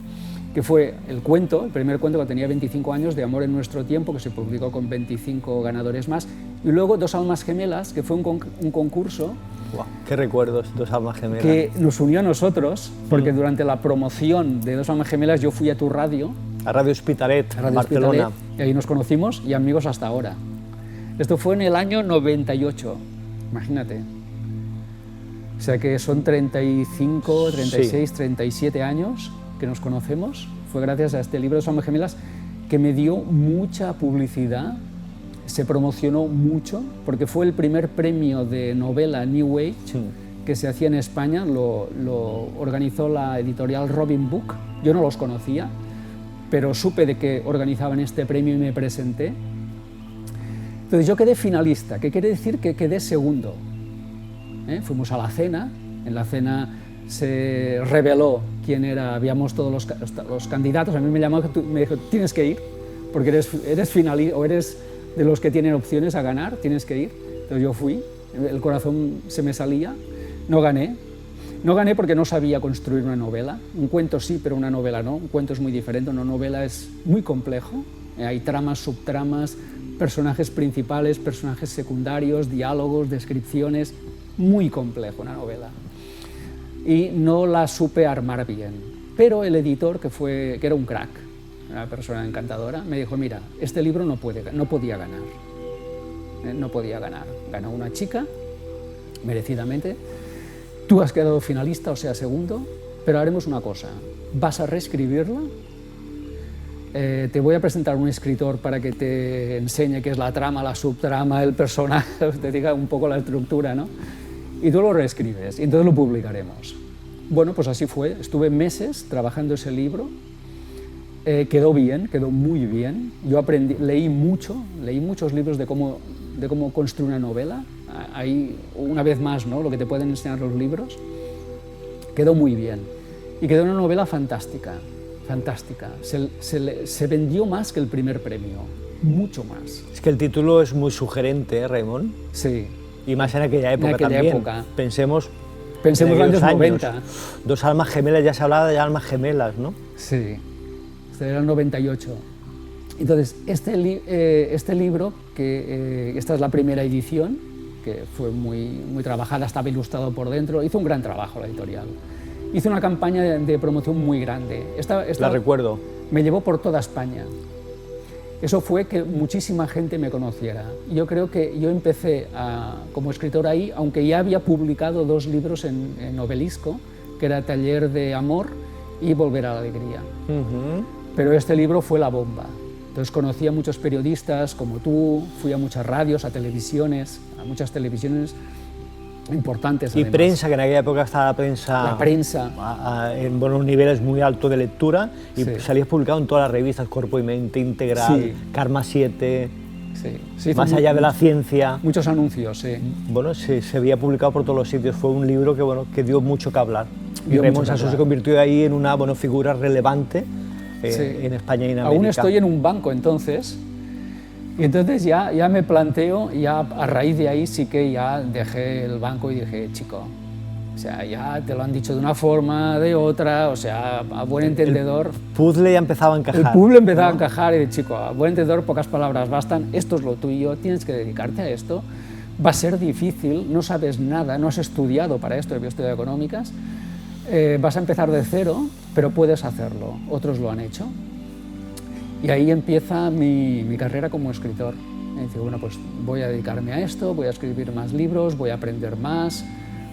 que fue el cuento, el primer cuento que tenía 25 años, de Amor en nuestro tiempo, que se publicó con 25 ganadores más, y luego Dos almas gemelas, que fue un concurso. Wow, qué recuerdos, Dos almas gemelas. Que nos unió a nosotros, porque durante la promoción de Dos almas gemelas yo fui a tu radio. A Radio Hospitalet, en Barcelona. Y ahí nos conocimos y amigos hasta ahora. Esto fue en el año 98, imagínate. O sea que son 35, 36, 37 años que nos conocemos. Fue gracias a este libro de Dos almas gemelas que me dio mucha publicidad, se promocionó mucho, porque fue el primer premio de novela New Age que se hacía en España, lo organizó la editorial Robin Book. Yo no los conocía, pero supe de que organizaban este premio y me presenté. Entonces yo quedé finalista, que quiere decir que quedé segundo. Fuimos a la cena, en la cena se reveló quién era, habíamos todos los candidatos, a mí me llamó, me dijo, tienes que ir, porque eres finalista, o eres de los que tienen opciones a ganar, tienes que ir. Entonces yo fui, el corazón se me salía, no gané. No gané porque no sabía construir una novela. Un cuento sí, pero una novela no. Un cuento es muy diferente, una novela es muy complejo. Hay tramas, subtramas, personajes principales, personajes secundarios, diálogos, descripciones. Muy complejo una novela. Y no la supe armar bien. Pero el editor, que era un crack, una persona encantadora, me dijo, mira, este libro no podía ganar. No podía ganar. Ganó una chica, merecidamente. Tú has quedado finalista, o sea, segundo, pero haremos una cosa, vas a reescribirla, te voy a presentar un escritor para que te enseñe qué es la trama, la subtrama, el personaje, te diga un poco la estructura, ¿no? Y tú lo reescribes, y entonces lo publicaremos. Bueno, pues así fue, estuve meses trabajando ese libro, quedó bien, quedó muy bien, yo leí muchos libros de cómo construir una novela. Ahí, una vez más, ¿no? Lo que te pueden enseñar los libros, quedó muy bien. Y quedó una novela fantástica, fantástica. Se vendió más que el primer premio, mucho más. Es que el título es muy sugerente, Raimon. Sí. Y más en aquella época también. Época. Pensemos en los años 90. Dos almas gemelas, ya se hablaba de almas gemelas, ¿no? Sí, este era el 98. Entonces, este libro, esta es la primera edición, que fue muy trabajada, estaba ilustrado por dentro, hizo un gran trabajo la editorial. Hizo una campaña de promoción muy grande. La recuerdo. Me llevó por toda España. Eso fue que muchísima gente me conociera. Yo creo que yo empecé como escritor ahí, aunque ya había publicado 2 libros en Novelisco, que era Taller de Amor y Volver a la Alegría. Pero este libro fue la bomba. Entonces conocí a muchos periodistas como tú, fui a muchas radios, a muchas televisiones importantes. Y además. Prensa, que en aquella época estaba la prensa en buenos niveles muy altos de lectura, y salías publicado en todas las revistas, Cuerpo y Mente, Integral, Karma 7, Más allá de la ciencia. Muchos anuncios, sí. Bueno, se había publicado por todos los sitios, fue un libro que dio mucho que hablar. Y Raimon Sasso se convirtió ahí en una figura relevante en España y en América. Aún estoy en un banco entonces, y entonces ya me planteo, ya a raíz de ahí sí que ya dejé el banco y dije, chico, O sea, ya te lo han dicho de una forma, de otra, o sea, a buen entendedor... El puzzle ya empezaba a encajar. El puzzle empezaba a encajar y de chico, a buen entendedor pocas palabras bastan, esto es lo tuyo, tienes que dedicarte a esto, va a ser difícil, no sabes nada, no has estudiado para esto, yo he estudiado económicas, vas a empezar de cero, pero puedes hacerlo, otros lo han hecho. Y ahí empieza mi carrera como escritor. Y digo, bueno, pues voy a dedicarme a esto, voy a escribir más libros, voy a aprender más,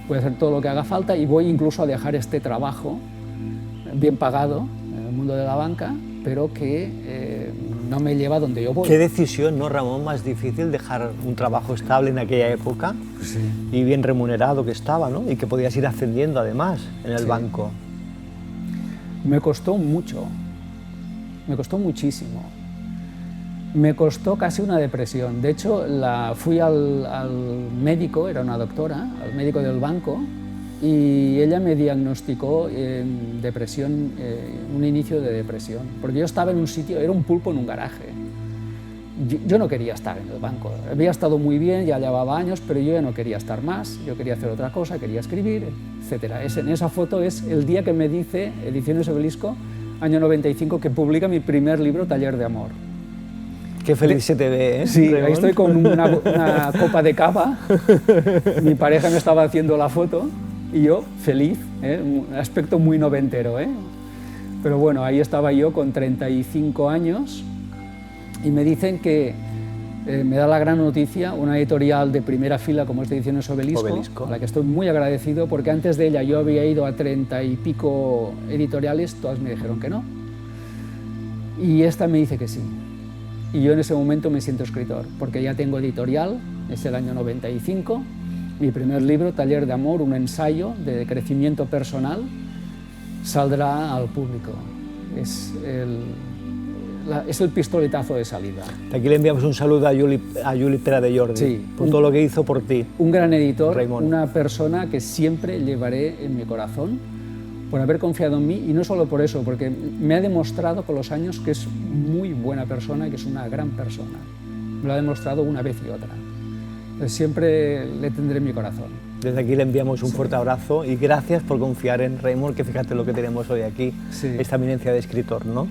voy a hacer todo lo que haga falta y voy incluso a dejar este trabajo bien pagado en el mundo de la banca, pero que no me lleva donde yo voy. ¿Qué decisión, no, Ramón, más difícil dejar un trabajo estable en aquella época? Sí. Y bien remunerado que estaba, ¿no? Y que podías ir ascendiendo además en el banco. Me costó mucho, me costó muchísimo. Me costó casi una depresión. De hecho, fui al médico, era una doctora, al médico del banco, y ella me diagnosticó depresión, un inicio de depresión, porque yo estaba en un sitio, era un pulpo en un garaje. Yo no quería estar en el banco, había estado muy bien, ya llevaba años, pero yo ya no quería estar más, yo quería hacer otra cosa, quería escribir, etc. En esa foto es el día que me dice Ediciones Obelisco, año 95, que publica mi primer libro, Taller de Amor. Qué feliz se te ve, ¿eh? Sí, Ramón. ahí estoy con una copa de cava, mi pareja me estaba haciendo la foto y yo feliz, un aspecto muy noventero, ¿eh? Pero bueno, ahí estaba yo con 35 años y me dicen que me da la gran noticia, una editorial de primera fila como es Ediciones Obelisco, a la que estoy muy agradecido porque antes de ella yo había ido a 30 y pico editoriales, todas me dijeron que no, y esta me dice que sí. Y yo en ese momento me siento escritor, porque ya tengo editorial, es el año 95, mi primer libro, Taller de Amor, un ensayo de crecimiento personal, saldrá al público. Es el pistoletazo de salida. De aquí le enviamos un saludo a Juli Pera de Jordi, sí, por todo lo que hizo por ti. Un gran editor, Raimon. Una persona que siempre llevaré en mi corazón, por haber confiado en mí, y no solo por eso, porque me ha demostrado con los años que es muy buena persona, que es una gran persona. Me lo ha demostrado una vez y otra. Entonces, siempre le tendré en mi corazón. Desde aquí le enviamos un fuerte abrazo y gracias por confiar en Raimon, que fíjate lo que tenemos hoy aquí, esta eminencia de escritor, ¿no?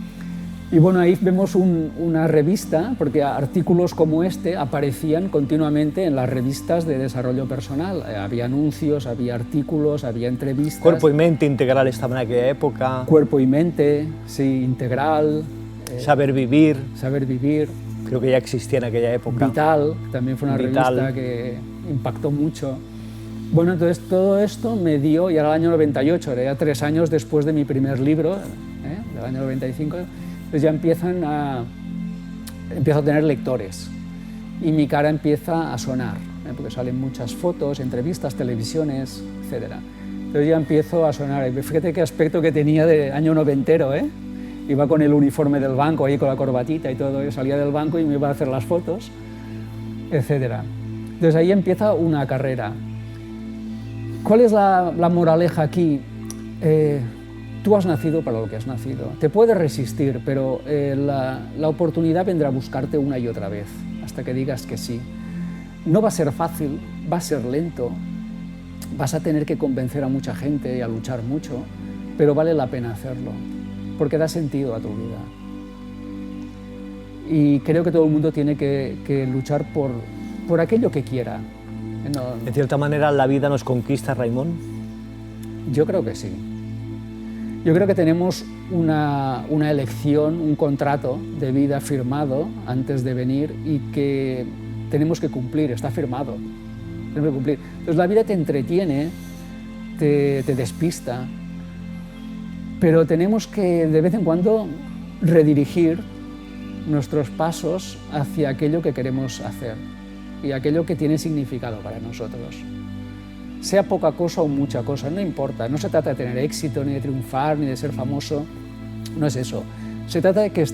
Y bueno, ahí vemos una revista, porque artículos como este aparecían continuamente en las revistas de desarrollo personal. Había anuncios, había artículos, había entrevistas. Cuerpo y mente integral estaba en aquella época. Cuerpo y mente, sí, integral. Saber vivir. Saber vivir. Creo que ya existía en aquella época. Vital, también fue una revista que impactó mucho. Bueno, entonces todo esto me dio, y era el año 98, era ya 3 años después de mi primer libro, del año 95, pues ya empiezo a tener lectores y mi cara empieza a sonar, porque salen muchas fotos, entrevistas, televisiones, etc. Entonces ya empiezo a sonar. Y fíjate qué aspecto que tenía de año noventero, Iba con el uniforme del banco, ahí con la corbatita y todo. Yo salía del banco y me iba a hacer las fotos, etc. Entonces ahí empieza una carrera. ¿Cuál es la moraleja aquí? Tú has nacido para lo que has nacido. Te puedes resistir, pero la oportunidad vendrá a buscarte una y otra vez, hasta que digas que sí. No va a ser fácil, va a ser lento, vas a tener que convencer a mucha gente y a luchar mucho, pero vale la pena hacerlo, porque da sentido a tu vida. Y creo que todo el mundo tiene que luchar por aquello que quiera. De cierta manera, ¿la vida nos conquista, Raimon? Yo creo que sí. Yo creo que tenemos una elección, un contrato de vida firmado antes de venir y que tenemos que cumplir, está firmado. Tenemos que cumplir. Entonces la vida te entretiene, te despista, pero tenemos que de vez en cuando redirigir nuestros pasos hacia aquello que queremos hacer y aquello que tiene significado para nosotros. Sea poca cosa o mucha cosa, no importa, no se trata de tener éxito, ni de triunfar, ni de ser famoso, no es eso. Se trata de que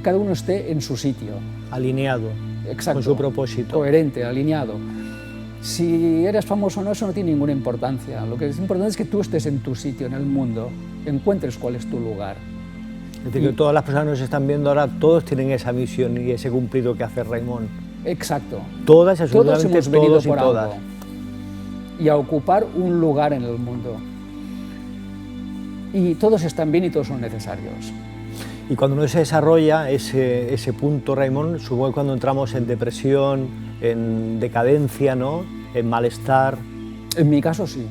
cada uno esté en su sitio. Alineado. Exacto. Con su propósito. Coherente, alineado. Si eres famoso o no, eso no tiene ninguna importancia. Lo que es importante es que tú estés en tu sitio, en el mundo, encuentres cuál es tu lugar. Es decir, que todas las personas que nos están viendo ahora, todos tienen esa misión y ese cumplido que hace Raimon. Exacto. Todas, absolutamente todos hemos venido todos y por todas. algo. y a ocupar un lugar en el mundo. Y todos están bien y todos son necesarios. Y cuando uno se desarrolla ese punto, Raimon, supongo que cuando entramos en depresión, en decadencia, ¿no?, en malestar. En mi caso sí.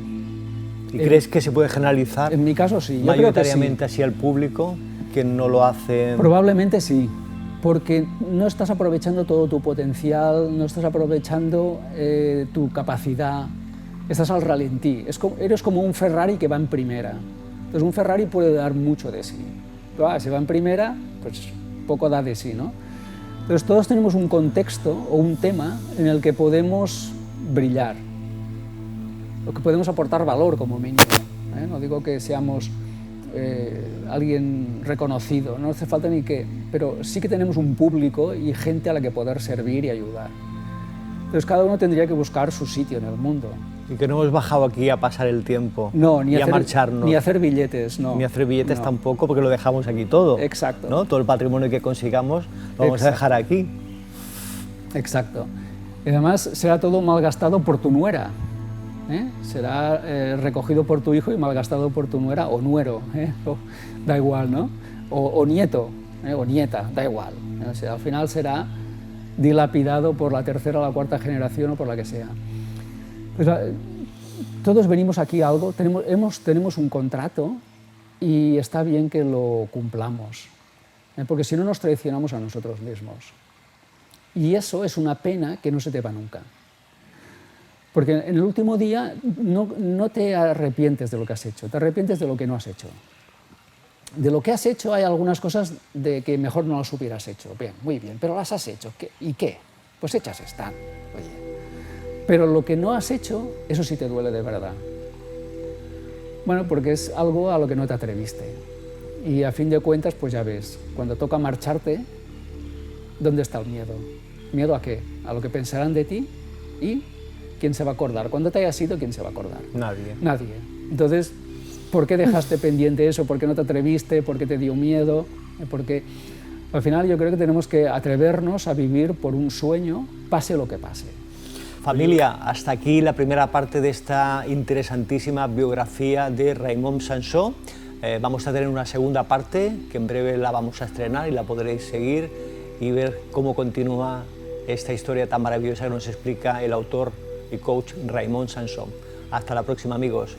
¿Y crees que se puede generalizar? En mi caso sí. Yo mayoritariamente creo que sí. así al público, que no lo hacen? Probablemente sí, porque no estás aprovechando todo tu potencial, no estás aprovechando tu capacidad, estás al ralentí. Eres como un Ferrari que va en primera. Entonces un Ferrari puede dar mucho de sí. Pero, si va en primera, pues poco da de sí, ¿no? Entonces todos tenemos un contexto o un tema en el que podemos brillar, o que podemos aportar valor como mínimo, ¿eh? No digo que seamos alguien reconocido, no hace falta ni que, pero sí que tenemos un público y gente a la que poder servir y ayudar. Entonces cada uno tendría que buscar su sitio en el mundo. Y que no hemos bajado aquí a pasar el tiempo, no, ni a marcharnos. Ni a hacer billetes, no. Ni a hacer billetes no. tampoco, porque lo dejamos aquí todo. Exacto. ¿No? Todo el patrimonio que consigamos lo vamos a dejar aquí. Exacto. Y además será todo malgastado por tu nuera. Será recogido por tu hijo y malgastado por tu nuera o nuero, da igual, ¿no? O nieto, o nieta, da igual. O sea, al final será dilapidado por la tercera o la cuarta generación o por la que sea. Pues, todos venimos aquí a algo, tenemos un contrato y está bien que lo cumplamos, porque si no nos traicionamos a nosotros mismos. Y eso es una pena que no se te va nunca. Porque en el último día no te arrepientes de lo que has hecho, te arrepientes de lo que no has hecho. De lo que has hecho hay algunas cosas de que mejor no las hubieras hecho. Bien, muy bien, pero las has hecho. ¿Y qué? Pues hechas están. Oye. Pero lo que no has hecho, eso sí te duele de verdad. Bueno, porque es algo a lo que no te atreviste. Y a fin de cuentas, pues ya ves, cuando toca marcharte, ¿dónde está el miedo? ¿Miedo a qué? A lo que pensarán de ti y ¿quién se va a acordar? Cuando te hayas ido, ¿quién se va a acordar? Nadie. Nadie. Entonces, ¿por qué dejaste pendiente eso? ¿Por qué no te atreviste? ¿Por qué te dio miedo? Porque al final yo creo que tenemos que atrevernos a vivir por un sueño, pase lo que pase. Familia, hasta aquí la primera parte de esta interesantísima biografía de Raimon Sansó. Vamos a tener una segunda parte que en breve la vamos a estrenar y la podréis seguir y ver cómo continúa esta historia tan maravillosa que nos explica el autor y coach Raimon Sansó. Hasta la próxima, amigos.